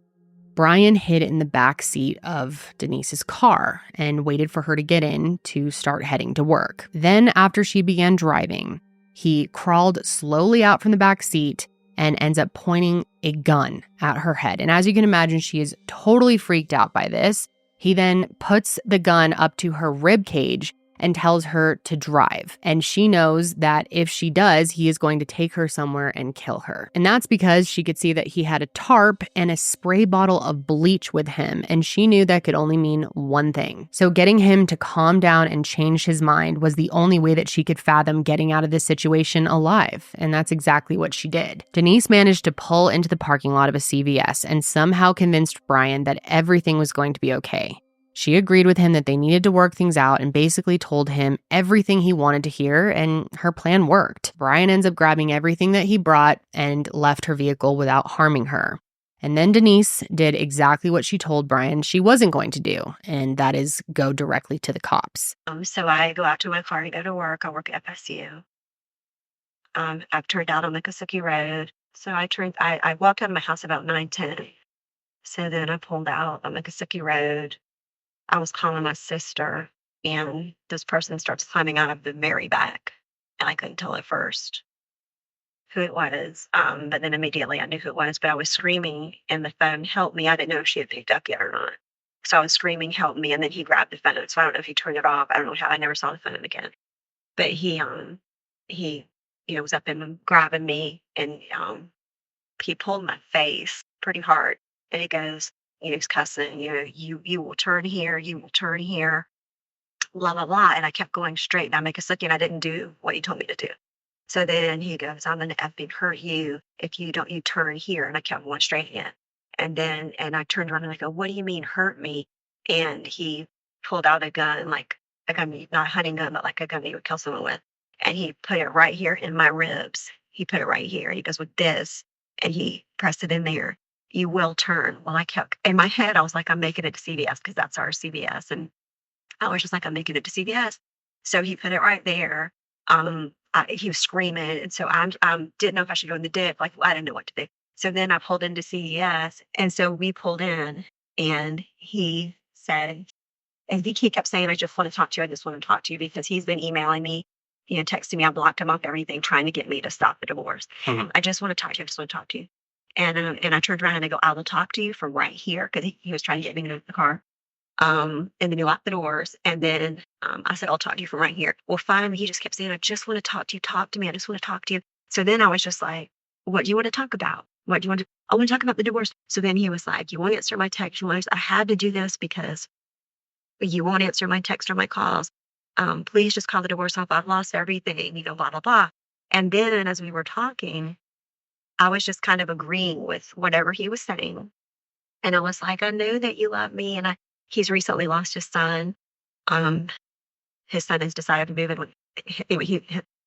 Brian hid in the back seat of Denise's car and waited for her to get in to start heading to work. Then, after she began driving, he crawled slowly out from the back seat and ends up pointing a gun at her head. And as you can imagine, she is totally freaked out by this. He then puts the gun up to her rib cage and tells her to drive. And she knows that if she does, he is going to take her somewhere and kill her. And that's because she could see that he had a tarp and a spray bottle of bleach with him, and she knew that could only mean one thing. So getting him to calm down and change his mind was the only way that she could fathom getting out of this situation alive, and that's exactly what she did. Denise managed to pull into the parking lot of a CVS and somehow convinced Brian that everything was going to be okay. She agreed with him that they needed to work things out and basically told him everything he wanted to hear, and her plan worked. Brian ends up grabbing everything that he brought and left her vehicle without harming her. And then Denise did exactly what she told Brian she wasn't going to do, and that is go directly to the cops. So I go out to my car to go to work. I work at FSU. I've turned out on Miccosukee Road. So I walked out of my house about 9:10. So then I pulled out on Miccosukee Road. I was calling my sister, and this person starts climbing out of the Maryback, and I couldn't tell at first who it was. But then immediately I knew who it was, but I was screaming, and the phone helped me. I didn't know if she had picked up yet or not. So I was screaming, help me, and then he grabbed the phone. So I don't know if he turned it off. I don't know how. I never saw the phone again. But he was up and grabbing me, and he pulled my face pretty hard, and he goes, he's cussing, you will turn here, you will turn here, blah, blah, blah. And I kept going straight. And I make a second, I didn't do what he told me to do. So then he goes, I'm going to effing hurt you if you turn here. And I kept going straight in. And I turned around and I go, what do you mean hurt me? And he pulled out a gun, like a gun, not a hunting gun, but like a gun that you would kill someone with. And he put it right here in my ribs. He put it right here. He goes, with this. And he pressed it in there. You will turn. Well, I kept, in my head, I was like, I'm making it to CVS because that's our CVS. And I was just like, I'm making it to CVS. So he put it right there. He was screaming. And so I didn't know if I should go in the dip. Like, I didn't know what to do. So then I pulled into CVS. And so we pulled in, and he said, and he kept saying, I just want to talk to you. I just want to talk to you, because he's been emailing me, texting me. I blocked him off everything, trying to get me to stop the divorce. Mm-hmm. I just want to talk to you. I just want to talk to you. And I turned around and I go, I will talk to you from right here, because he was trying to get me into the car. And then he locked the doors. And then I said, I'll talk to you from right here. Well, finally, he just kept saying, I just want to talk to you. Talk to me. I just want to talk to you. So then I was just like, what do you want to talk about? What do you want to? I want to talk about the divorce. So then he was like, you won't answer my text. I had to do this because you won't answer my text or my calls. Please just call the divorce off. I've lost everything, blah, blah, blah. And then as we were talking, I was just kind of agreeing with whatever he was saying. And I was like, I know that you love me. And he's recently lost his son. His son has decided to move in with,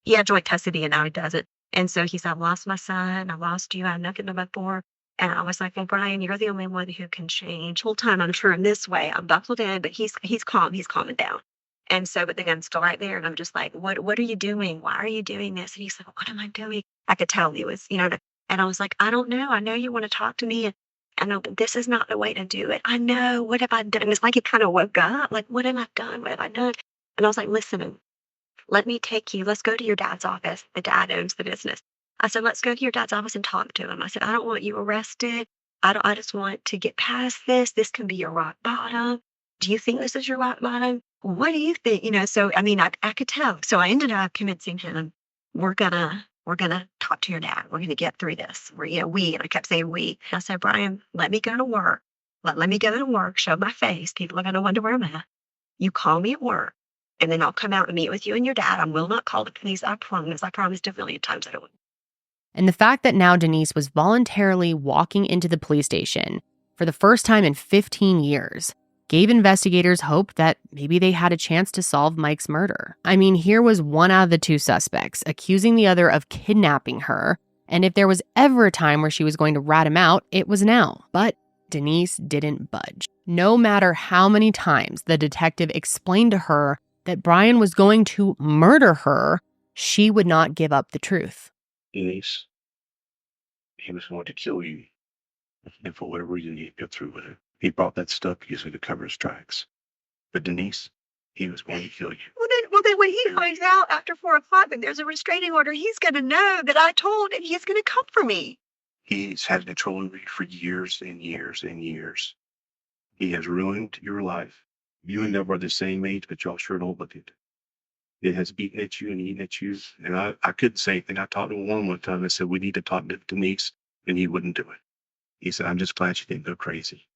he had joint custody, and now he doesn't. And so he said, I've lost my son. I lost you. I'm nothing before. And I was like, well, Brian, you're the only one who can change. Whole time I'm sure in this way, I'm buckled in, but he's calm. He's calming down. And so, but the gun's still right there. And I'm just like, what are you doing? Why are you doing this? And he's like, what am I doing? I could tell he was, and I was like, I don't know. I know you want to talk to me. And I know, but this is not the way to do it. I know. What have I done? And it's like he kind of woke up. Like, what have I done? What have I done? And I was like, listen, let me take you. Let's go to your dad's office. The dad owns the business. I said, let's go to your dad's office and talk to him. I said, I don't want you arrested. I just want to get past this. This can be your rock bottom. Do you think this is your rock bottom? What do you think? So, I could tell. So I ended up convincing him, we're gonna talk to your dad. We're gonna get through this. And I kept saying we. And I said, Brian, let me go to work. Let me go to work, show my face. People are gonna wonder where I'm at. You call me at work, and then I'll come out and meet with you and your dad. I will not call the police. I promise. I promised a million times I don't. And the fact that now Denise was voluntarily walking into the police station for the first time in 15 years gave investigators hope that maybe they had a chance to solve Mike's murder. Here was one out of the two suspects accusing the other of kidnapping her. And if there was ever a time where she was going to rat him out, it was now. But Denise didn't budge. No matter how many times the detective explained to her that Brian was going to murder her, she would not give up the truth. Denise, he was going to kill you. And for whatever reason, he got through with it. He brought that stuff usually to cover his tracks. But Denise, he was going to kill you. Well, then when he finds out after 4:00 that there's a restraining order, he's going to know that I told, and he's going to come for me. He's had control over you for years and years and years. He has ruined your life. You and Deb are the same age, but y'all sure don't look it. It has eaten at you and eaten at you. And I couldn't say anything. I talked to him one time and said, we need to talk to Denise. And he wouldn't do it. He said, I'm just glad you didn't go crazy.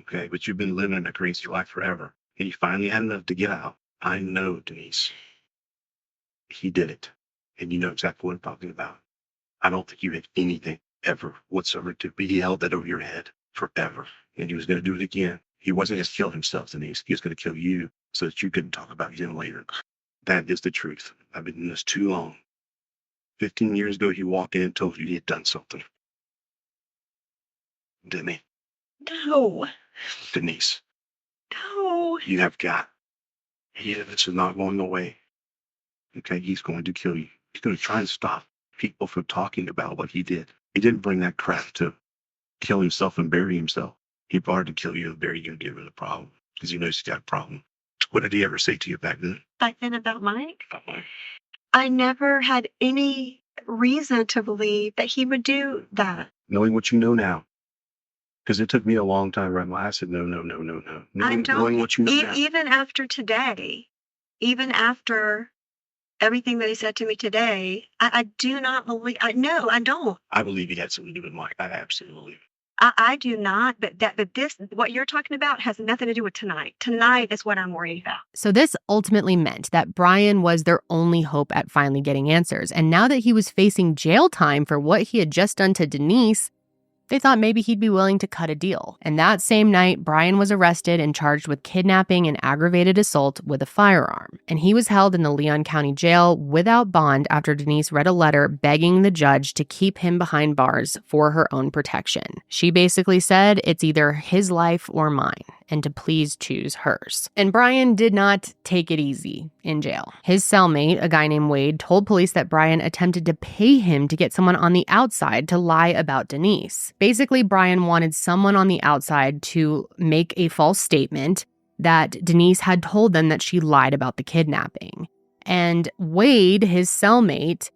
Okay. But you've been living a crazy life forever. And you finally had enough to get out. I know, Denise. He did it. And you know exactly what I'm talking about. I don't think you had anything ever whatsoever to be. He held that over your head forever. And he was going to do it again. He wasn't going to kill himself, Denise. He was going to kill you so that you couldn't talk about him later. That is the truth. I've been in this too long. 15 years ago, he walked in and told you he had done something. Didn't he? No. Denise, No. you have got. This is not going away. Okay, he's going to kill you. He's going to try and stop people from talking about what he did. He didn't bring that crap to kill himself and bury himself. He brought it to kill you and bury you and get rid of the problem because he knows he's got a problem. What did he ever say to you back then? Back then about Mike? About Mike? I never had any reason to believe that he would do that. Knowing what you know now. Because it took me a long time, right? I said, no. Knowing what you know now. Even after today, even after everything that he said to me today, I do not believe, I don't. I believe he had something to do with Mike. I absolutely believe it. I do not, but this, what you're talking about has nothing to do with tonight. Tonight is what I'm worried about. So this ultimately meant that Brian was their only hope at finally getting answers. And now that he was facing jail time for what he had just done to Denise, they thought maybe he'd be willing to cut a deal. And that same night, Brian was arrested and charged with kidnapping and aggravated assault with a firearm. And he was held in the Leon County Jail without bond after Denise read a letter begging the judge to keep him behind bars for her own protection. She basically said it's either his life or mine, and to please choose hers. And Brian did not take it easy in jail. His cellmate, a guy named Wade, told police that Brian attempted to pay him to get someone on the outside to lie about Denise. Basically, Brian wanted someone on the outside to make a false statement that Denise had told them that she lied about the kidnapping. And Wade, his cellmate,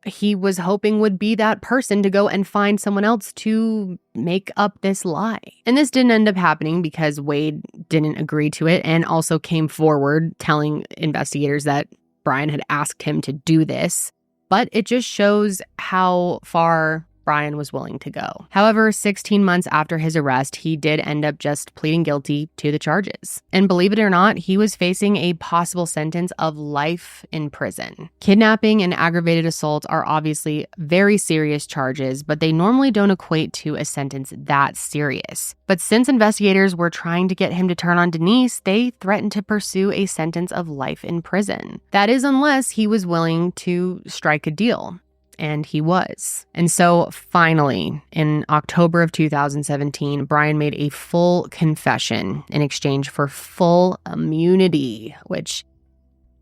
he was hoping would be that person to go and find someone else to make up this lie. And this didn't end up happening because Wade didn't agree to it and also came forward telling investigators that Brian had asked him to do this. But it just shows how far Brian was willing to go. However, 16 months after his arrest, he did end up just pleading guilty to the charges. And believe it or not, he was facing a possible sentence of life in prison. Kidnapping and aggravated assault are obviously very serious charges, but they normally don't equate to a sentence that serious. But since investigators were trying to get him to turn on Denise, they threatened to pursue a sentence of life in prison. That is, unless he was willing to strike a deal. And he was. And so finally, in October of 2017, Brian made a full confession in exchange for full immunity, which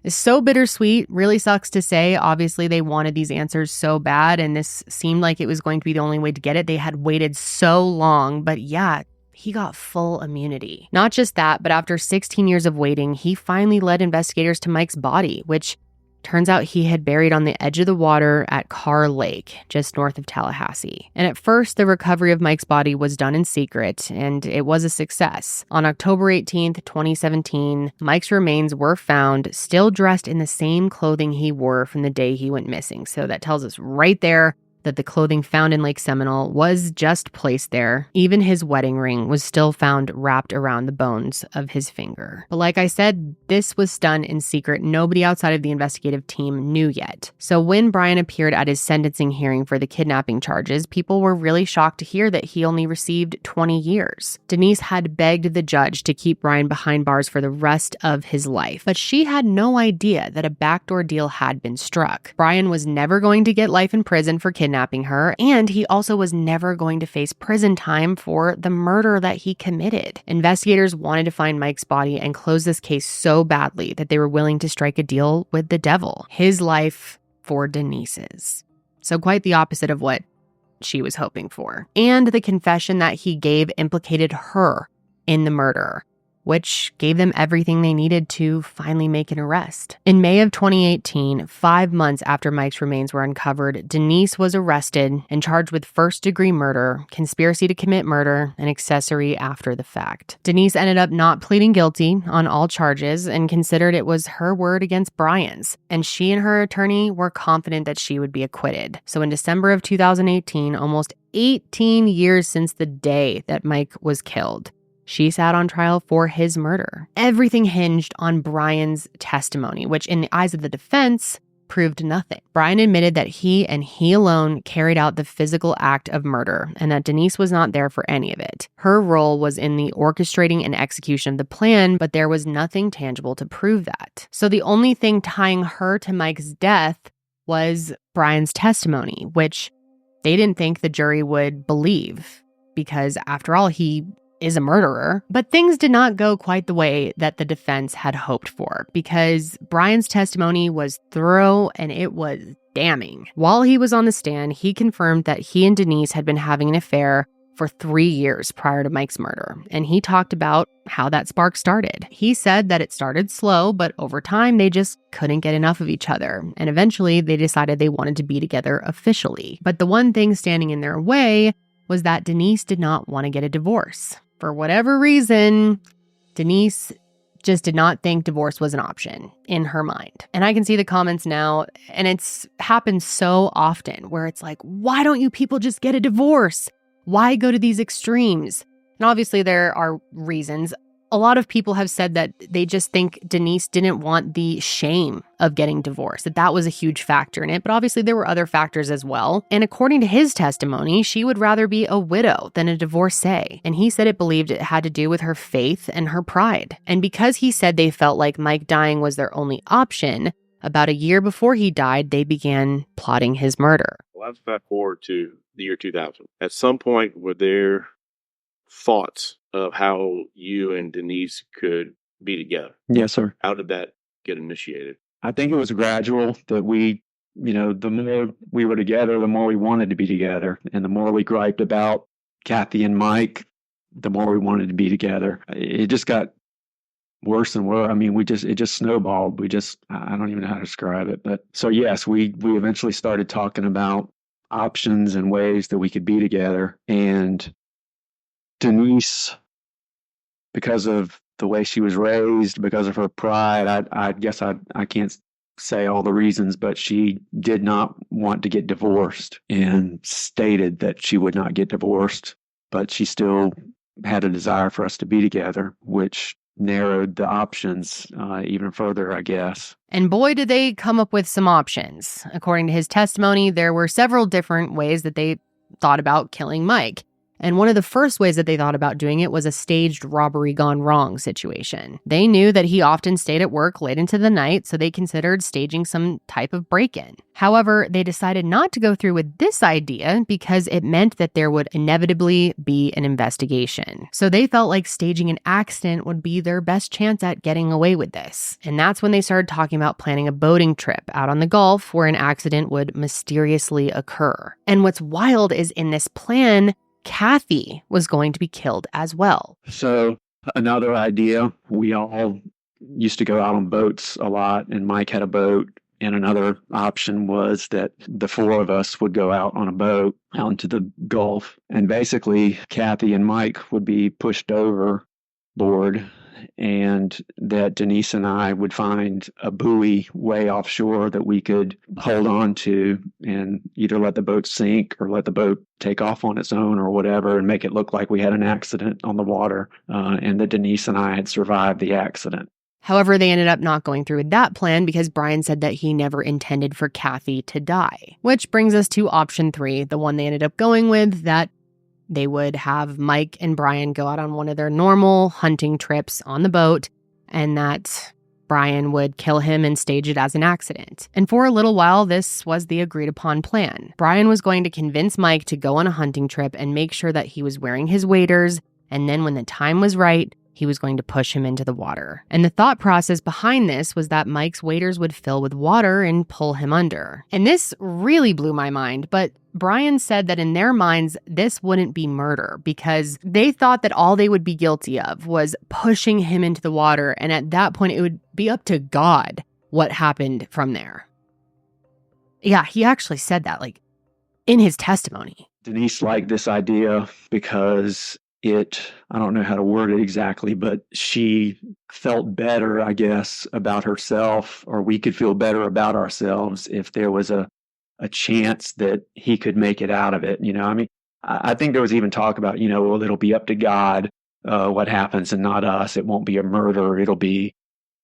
is so bittersweet. Really sucks to say. Obviously, they wanted these answers so bad, and this seemed like it was going to be the only way to get it. They had waited so long, but yeah, he got full immunity. Not just that, but after 16 years of waiting, he finally led investigators to Mike's body, which turns out he had buried on the edge of the water at Carr Lake, just north of Tallahassee. And at first, the recovery of Mike's body was done in secret, and it was a success. On October 18th, 2017, Mike's remains were found, still dressed in the same clothing he wore from the day he went missing. So that tells us right there that the clothing found in Lake Seminole was just placed there. Even his wedding ring was still found wrapped around the bones of his finger. But like I said, this was done in secret. Nobody outside of the investigative team knew yet. So when Brian appeared at his sentencing hearing for the kidnapping charges, people were really shocked to hear that he only received 20 years. Denise had begged the judge to keep Brian behind bars for the rest of his life, but she had no idea that a backdoor deal had been struck. Brian was never going to get life in prison for kidnapping her, and he also was never going to face prison time for the murder that he committed. Investigators wanted to find Mike's body and close this case so badly that they were willing to strike a deal with the devil, his life for Denise's. So quite the opposite of what she was hoping for. And the confession that he gave implicated her in the murder, which gave them everything they needed to finally make an arrest. In May of 2018, 5 months after Mike's remains were uncovered, Denise was arrested and charged with first-degree murder, conspiracy to commit murder, and accessory after the fact. Denise ended up not pleading guilty on all charges and considered it was her word against Brian's, and she and her attorney were confident that she would be acquitted. So in December of 2018, almost 18 years since the day that Mike was killed, she sat on trial for his murder. Everything hinged on Brian's testimony, which in the eyes of the defense proved nothing. Brian admitted that he and he alone carried out the physical act of murder and that Denise was not there for any of it. Her role was in the orchestrating and execution of the plan, but there was nothing tangible to prove that. So the only thing tying her to Mike's death was Brian's testimony, which they didn't think the jury would believe because, after all, he is a murderer. But things did not go quite the way that the defense had hoped for, because Brian's testimony was thorough and it was damning. While he was on the stand, he confirmed that he and Denise had been having an affair for 3 years prior to Mike's murder, and he talked about how that spark started. He said that it started slow, but over time they just couldn't get enough of each other, and eventually they decided they wanted to be together officially. But the one thing standing in their way was that Denise did not want to get a divorce. For whatever reason, Denise just did not think divorce was an option in her mind. And I can see the comments now, and it's happened so often where it's like, why don't you people just get a divorce? Why go to these extremes? And obviously there are reasons. A lot of people have said that they just think Denise didn't want the shame of getting divorced, that was a huge factor in it. But obviously there were other factors as well. And according to his testimony, she would rather be a widow than a divorcee. And he said it believed it had to do with her faith and her pride. And because he said they felt like Mike dying was their only option, about a year before he died, they began plotting his murder. Well, let's fast forward to the year 2000. At some point, were there thoughts of how you and Denise could be together? Yes, sir. How did that get initiated? I think it was gradual that we, the more we were together, the more we wanted to be together. And the more we griped about Kathy and Mike, the more we wanted to be together. It just got worse and worse. I mean, it just snowballed. I don't even know how to describe it. But so yes, we eventually started talking about options and ways that we could be together. And Denise, because of the way she was raised, because of her pride, I guess I can't say all the reasons, but she did not want to get divorced and stated that she would not get divorced, but she still had a desire for us to be together, which narrowed the options even further, I guess. And boy, did they come up with some options. According to his testimony, there were several different ways that they thought about killing Mike. And one of the first ways that they thought about doing it was a staged robbery gone wrong situation. They knew that he often stayed at work late into the night, so they considered staging some type of break-in. However, they decided not to go through with this idea because it meant that there would inevitably be an investigation. So they felt like staging an accident would be their best chance at getting away with this. And that's when they started talking about planning a boating trip out on the Gulf where an accident would mysteriously occur. And what's wild is in this plan, Kathy was going to be killed as well. So another idea, we all used to go out on boats a lot, and Mike had a boat. And another option was that the four of us would go out on a boat out into the Gulf. And basically, Kathy and Mike would be pushed overboard, and that Denise and I would find a buoy way offshore that we could hold on to and either let the boat sink or let the boat take off on its own or whatever and make it look like we had an accident on the water and that Denise and I had survived the accident. However, they ended up not going through with that plan because Brian said that he never intended for Kathy to die. Which brings us to option 3, the one they ended up going with, that they would have Mike and Brian go out on one of their normal hunting trips on the boat, and that Brian would kill him and stage it as an accident. And for a little while, this was the agreed upon plan. Brian was going to convince Mike to go on a hunting trip and make sure that he was wearing his waders, and then when the time was right, he was going to push him into the water. And the thought process behind this was that Mike's waders would fill with water and pull him under. And this really blew my mind, but Brian said that in their minds, this wouldn't be murder because they thought that all they would be guilty of was pushing him into the water. And at that point, it would be up to God what happened from there. Yeah, he actually said that, like, in his testimony. Denise liked this idea because I don't know how to word it exactly, but she felt better, I guess, about herself, or we could feel better about ourselves if there was a chance that he could make it out of it. I mean, I think there was even talk about, well, it'll be up to God what happens and not us. It won't be a murder. It'll be,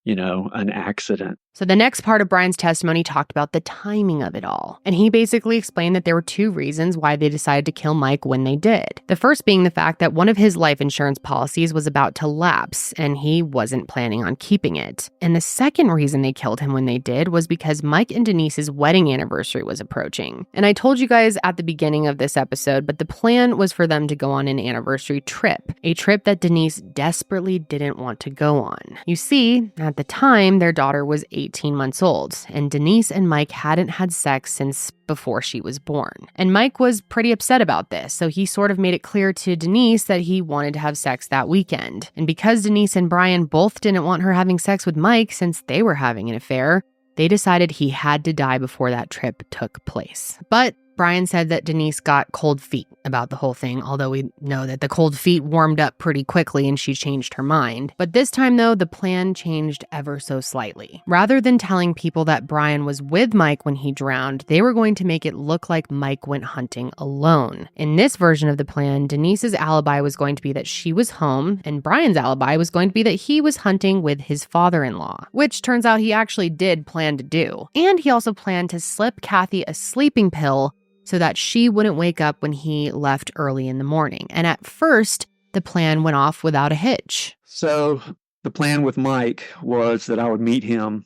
an accident. So the next part of Brian's testimony talked about the timing of it all. And he basically explained that there were two reasons why they decided to kill Mike when they did. The first being the fact that one of his life insurance policies was about to lapse and he wasn't planning on keeping it. And the second reason they killed him when they did was because Mike and Denise's wedding anniversary was approaching. And I told you guys at the beginning of this episode, but the plan was for them to go on an anniversary trip, a trip that Denise desperately didn't want to go on. You see, at the time, their daughter was 18 months old, and Denise and Mike hadn't had sex since before she was born. And Mike was pretty upset about this, so he sort of made it clear to Denise that he wanted to have sex that weekend. And because Denise and Brian both didn't want her having sex with Mike since they were having an affair, they decided he had to die before that trip took place. But Brian said that Denise got cold feet about the whole thing, although we know that the cold feet warmed up pretty quickly and she changed her mind. But this time, though, the plan changed ever so slightly. Rather than telling people that Brian was with Mike when he drowned, they were going to make it look like Mike went hunting alone. In this version of the plan, Denise's alibi was going to be that she was home, and Brian's alibi was going to be that he was hunting with his father-in-law, which turns out he actually did plan to do. And he also planned to slip Kathy a sleeping pill so that she wouldn't wake up when he left early in the morning. And at first, the plan went off without a hitch. So the plan with Mike was that I would meet him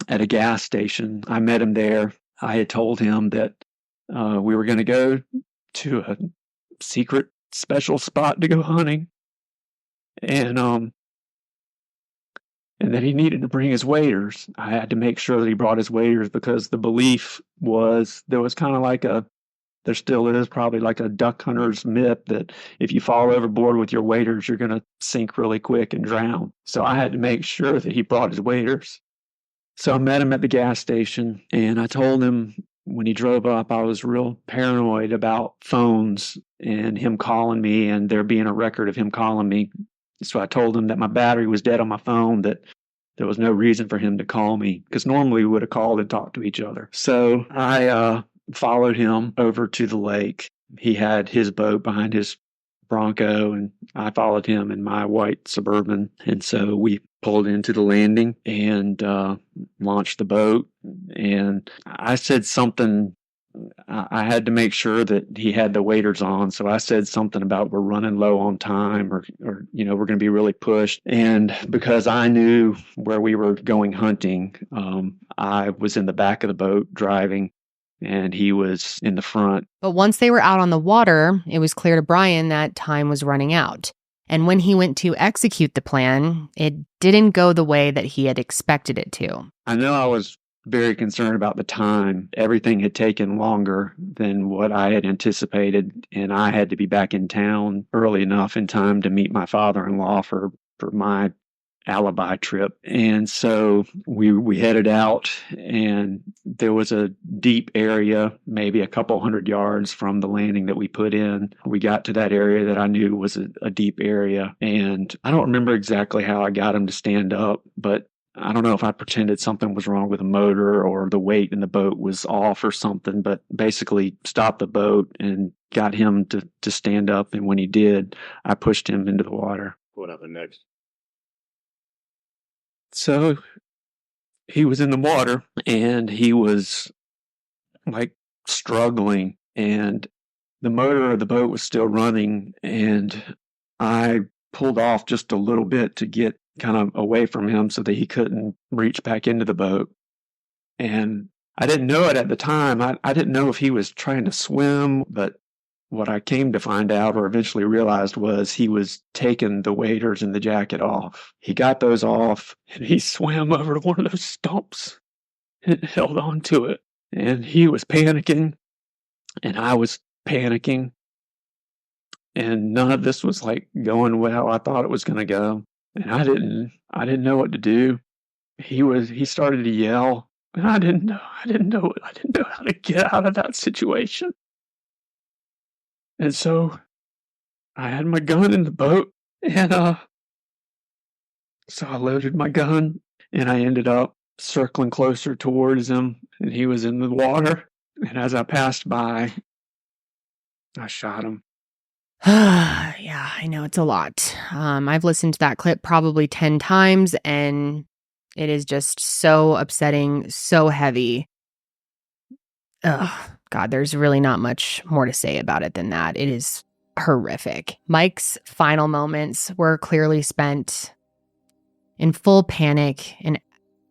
at a gas station. I met him there. I had told him that we were going to go to a secret special spot to go hunting. And that he needed to bring his waders. I had to make sure that he brought his waders because the belief was there was kind of there still is probably like a duck hunter's myth that if you fall overboard with your waders, you're going to sink really quick and drown. So I had to make sure that he brought his waders. So I met him at the gas station and I told him when he drove up, I was real paranoid about phones and him calling me and there being a record of him calling me. So I told him that my battery was dead on my phone, that there was no reason for him to call me, because normally we would have called and talked to each other. So I followed him over to the lake. He had his boat behind his Bronco, and I followed him in my white Suburban. And so we pulled into the landing and launched the boat. And I said something. I had to make sure that he had the waders on. So I said something about we're running low on time or we're going to be really pushed. And because I knew where we were going hunting, I was in the back of the boat driving and he was in the front. But once they were out on the water, it was clear to Brian that time was running out. And when he went to execute the plan, it didn't go the way that he had expected it to. I know I was very concerned about the time. Everything had taken longer than what I had anticipated, and I had to be back in town early enough in time to meet my father-in-law for my alibi trip. And so we headed out, and there was a deep area, maybe a couple hundred yards from the landing that we put in. We got to that area that I knew was a deep area, and I don't remember exactly how I got him to stand up, but I don't know if I pretended something was wrong with the motor or the weight in the boat was off or something, but basically stopped the boat and got him to stand up. And when he did, I pushed him into the water. What happened next? So he was in the water and he was like struggling and the motor of the boat was still running. And I pulled off just a little bit to get kind of away from him so that he couldn't reach back into the boat. And I didn't know it at the time. I didn't know if he was trying to swim, but what I came to find out or eventually realized was he was taking the waders and the jacket off. He got those off and he swam over to one of those stumps and held on to it. And he was panicking and I was panicking. And none of this was like going well I thought it was going to go. And I didn't know what to do. He started to yell and I didn't know how to get out of that situation. And so I had my gun in the boat, and so I loaded my gun, and I ended up circling closer towards him, and he was in the water. And as I passed by, I shot him. Yeah, I know it's a lot. I've listened to that clip probably 10 times, and it is just so upsetting, so heavy. Ugh, God, there's really not much more to say about it than that. It is horrific. Mike's final moments were clearly spent in full panic, and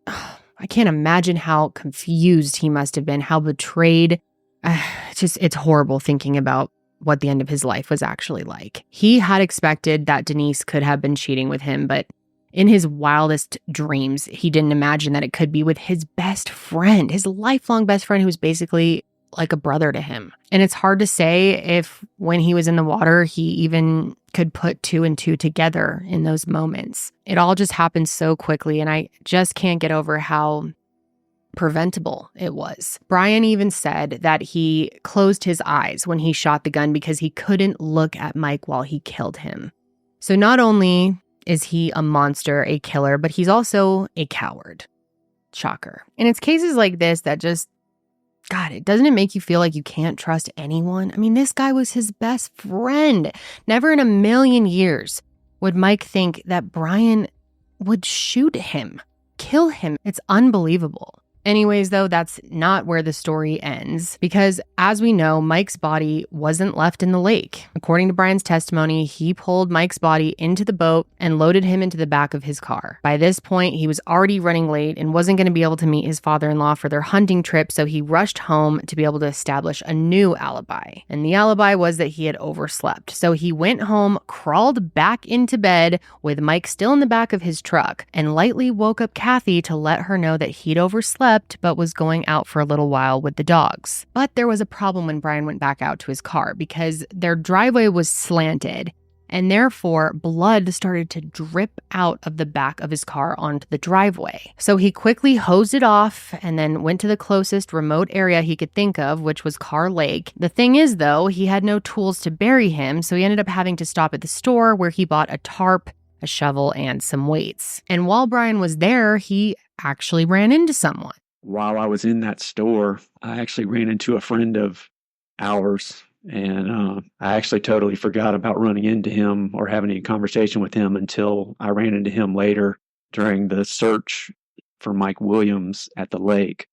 I can't imagine how confused he must have been, how betrayed. It's horrible thinking about what the end of his life was actually like. He had expected that Denise could have been cheating with him, but in his wildest dreams, he didn't imagine that it could be with his best friend, his lifelong best friend, who was basically like a brother to him. And it's hard to say if when he was in the water, he even could put 2 and 2 together in those moments. It all just happened so quickly, and I just can't get over how preventable it was. Brian even said that he closed his eyes when he shot the gun because he couldn't look at Mike while he killed him. So not only is he a monster, a killer, but he's also a coward. Shocker. And it's cases like this that just, God, doesn't it make you feel like you can't trust anyone? I mean, this guy was his best friend. Never in a million years would Mike think that Brian would shoot him, kill him. It's unbelievable. Anyways, though, that's not where the story ends, because as we know, Mike's body wasn't left in the lake. According to Brian's testimony, he pulled Mike's body into the boat and loaded him into the back of his car. By this point, he was already running late and wasn't going to be able to meet his father-in-law for their hunting trip, so he rushed home to be able to establish a new alibi. And the alibi was that he had overslept. So he went home, crawled back into bed with Mike still in the back of his truck, and lightly woke up Kathy to let her know that he'd overslept but was going out for a little while with the dogs. But there was a problem when Brian went back out to his car because their driveway was slanted, and therefore blood started to drip out of the back of his car onto the driveway. So he quickly hosed it off and then went to the closest remote area he could think of, which was Carr Lake. The thing is, though, he had no tools to bury him, so he ended up having to stop at the store where he bought a tarp, a shovel, and some weights. And while Brian was there, he actually ran into someone. While I was in that store, I actually ran into a friend of ours, and I actually totally forgot about running into him or having any conversation with him until I ran into him later during the search for Mike Williams at the lake.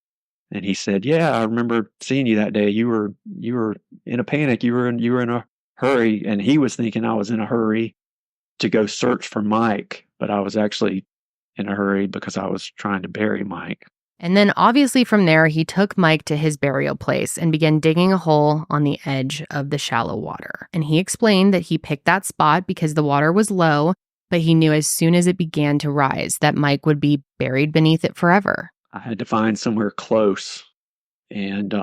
And he said, "Yeah, I remember seeing you that day. You were in a panic. You were in a hurry." And he was thinking I was in a hurry to go search for Mike, but I was actually in a hurry because I was trying to bury Mike. And then obviously from there, he took Mike to his burial place and began digging a hole on the edge of the shallow water. And he explained that he picked that spot because the water was low, but he knew as soon as it began to rise that Mike would be buried beneath it forever. I had to find somewhere close, and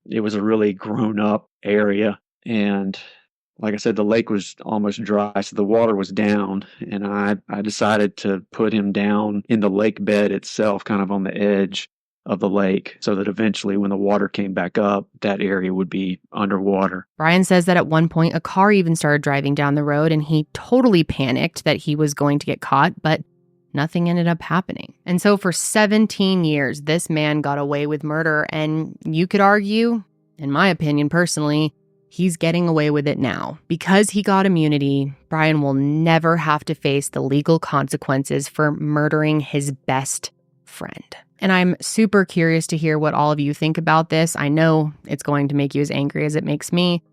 it was a really grown-up area. And like I said, the lake was almost dry, so the water was down, and I decided to put him down in the lake bed itself, kind of on the edge of the lake, so that eventually when the water came back up, that area would be underwater. Brian says that at one point, a car even started driving down the road, and he totally panicked that he was going to get caught, but nothing ended up happening. And so for 17 years, this man got away with murder, and you could argue, in my opinion personally, he's getting away with it now. Because he got immunity, Brian will never have to face the legal consequences for murdering his best friend. And I'm super curious to hear what all of you think about this. I know it's going to make you as angry as it makes me.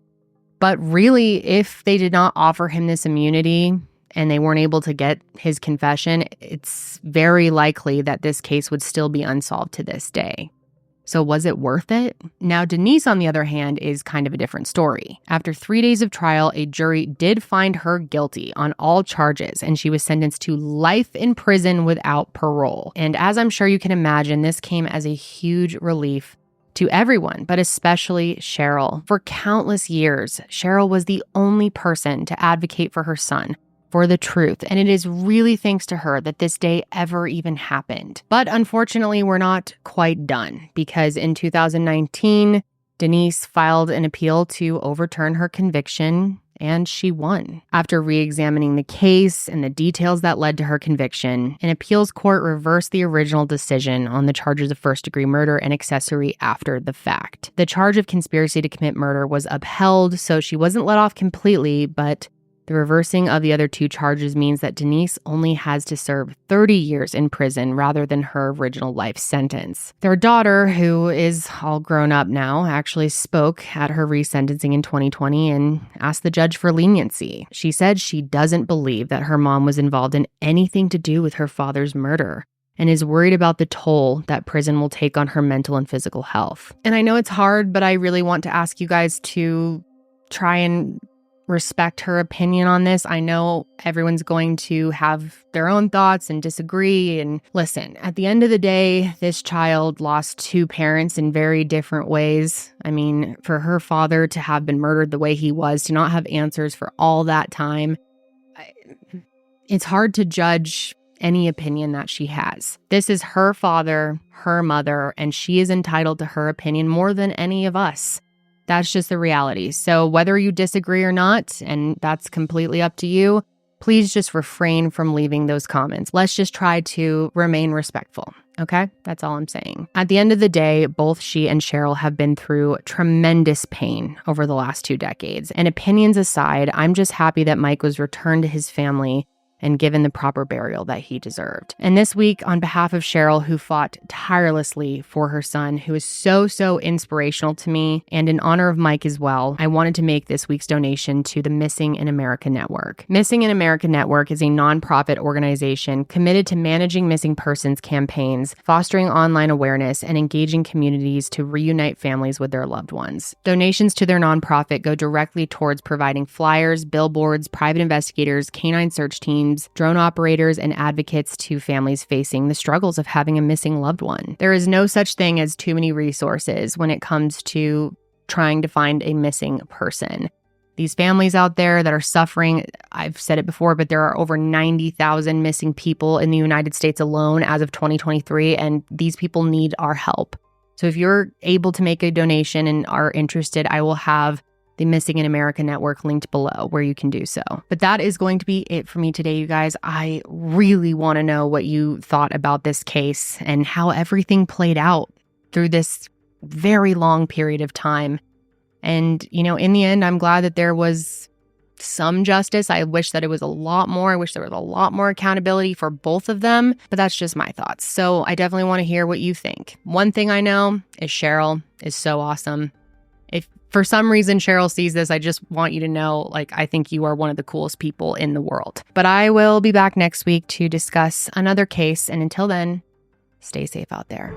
But really, if they did not offer him this immunity and they weren't able to get his confession, it's very likely that this case would still be unsolved to this day. So was it worth it? Now, Denise, on the other hand, is kind of a different story. After 3 days of trial, a jury did find her guilty on all charges, and she was sentenced to life in prison without parole. And as I'm sure you can imagine, this came as a huge relief to everyone, but especially Cheryl. For countless years, Cheryl was the only person to advocate for her son, for the truth, and it is really thanks to her that this day ever even happened. But unfortunately, we're not quite done, because in 2019, Denise filed an appeal to overturn her conviction, and she won. After re-examining the case and the details that led to her conviction, an appeals court reversed the original decision on the charges of first-degree murder and accessory after the fact. The charge of conspiracy to commit murder was upheld, so she wasn't let off completely, but the reversing of the other 2 charges means that Denise only has to serve 30 years in prison rather than her original life sentence. Their daughter, who is all grown up now, actually spoke at her resentencing in 2020 and asked the judge for leniency. She said she doesn't believe that her mom was involved in anything to do with her father's murder and is worried about the toll that prison will take on her mental and physical health. And I know it's hard, but I really want to ask you guys to try and respect her opinion on this. I know everyone's going to have their own thoughts and disagree. And listen, at the end of the day, this child lost 2 parents in very different ways. I mean, for her father to have been murdered the way he was, to not have answers for all that time, it's hard to judge any opinion that she has. This is her father, her mother, and she is entitled to her opinion more than any of us. That's just the reality. So whether you disagree or not, and that's completely up to you, please just refrain from leaving those comments. Let's just try to remain respectful, okay? That's all I'm saying. At the end of the day, both she and Cheryl have been through tremendous pain over the last 2 decades. And opinions aside, I'm just happy that Mike was returned to his family and given the proper burial that he deserved. And this week, on behalf of Cheryl, who fought tirelessly for her son, who is so inspirational to me, and in honor of Mike as well, I wanted to make this week's donation to the Missing in America Network. Missing in America Network is a nonprofit organization committed to managing missing persons campaigns, fostering online awareness, and engaging communities to reunite families with their loved ones. Donations to their nonprofit go directly towards providing flyers, billboards, private investigators, canine search teams, drone operators, and advocates to families facing the struggles of having a missing loved one. There is no such thing as too many resources when it comes to trying to find a missing person. These families out there that are suffering, I've said it before, but there are over 90,000 missing people in the United States alone as of 2023, and these people need our help. So if you're able to make a donation and are interested, I will have the Missing in America Network linked below where you can do so. But that is going to be it for me today, you guys. I really want to know what you thought about this case and how everything played out through this very long period of time. And, you know, in the end, I'm glad that there was some justice. I wish that it was a lot more. I wish there was a lot more accountability for both of them, but that's just my thoughts. So I definitely want to hear what you think. One thing I know is Cheryl is so awesome. If for some reason Cheryl sees this, I just want you to know, like, I think you are one of the coolest people in the world. But I will be back next week to discuss another case. And until then, stay safe out there.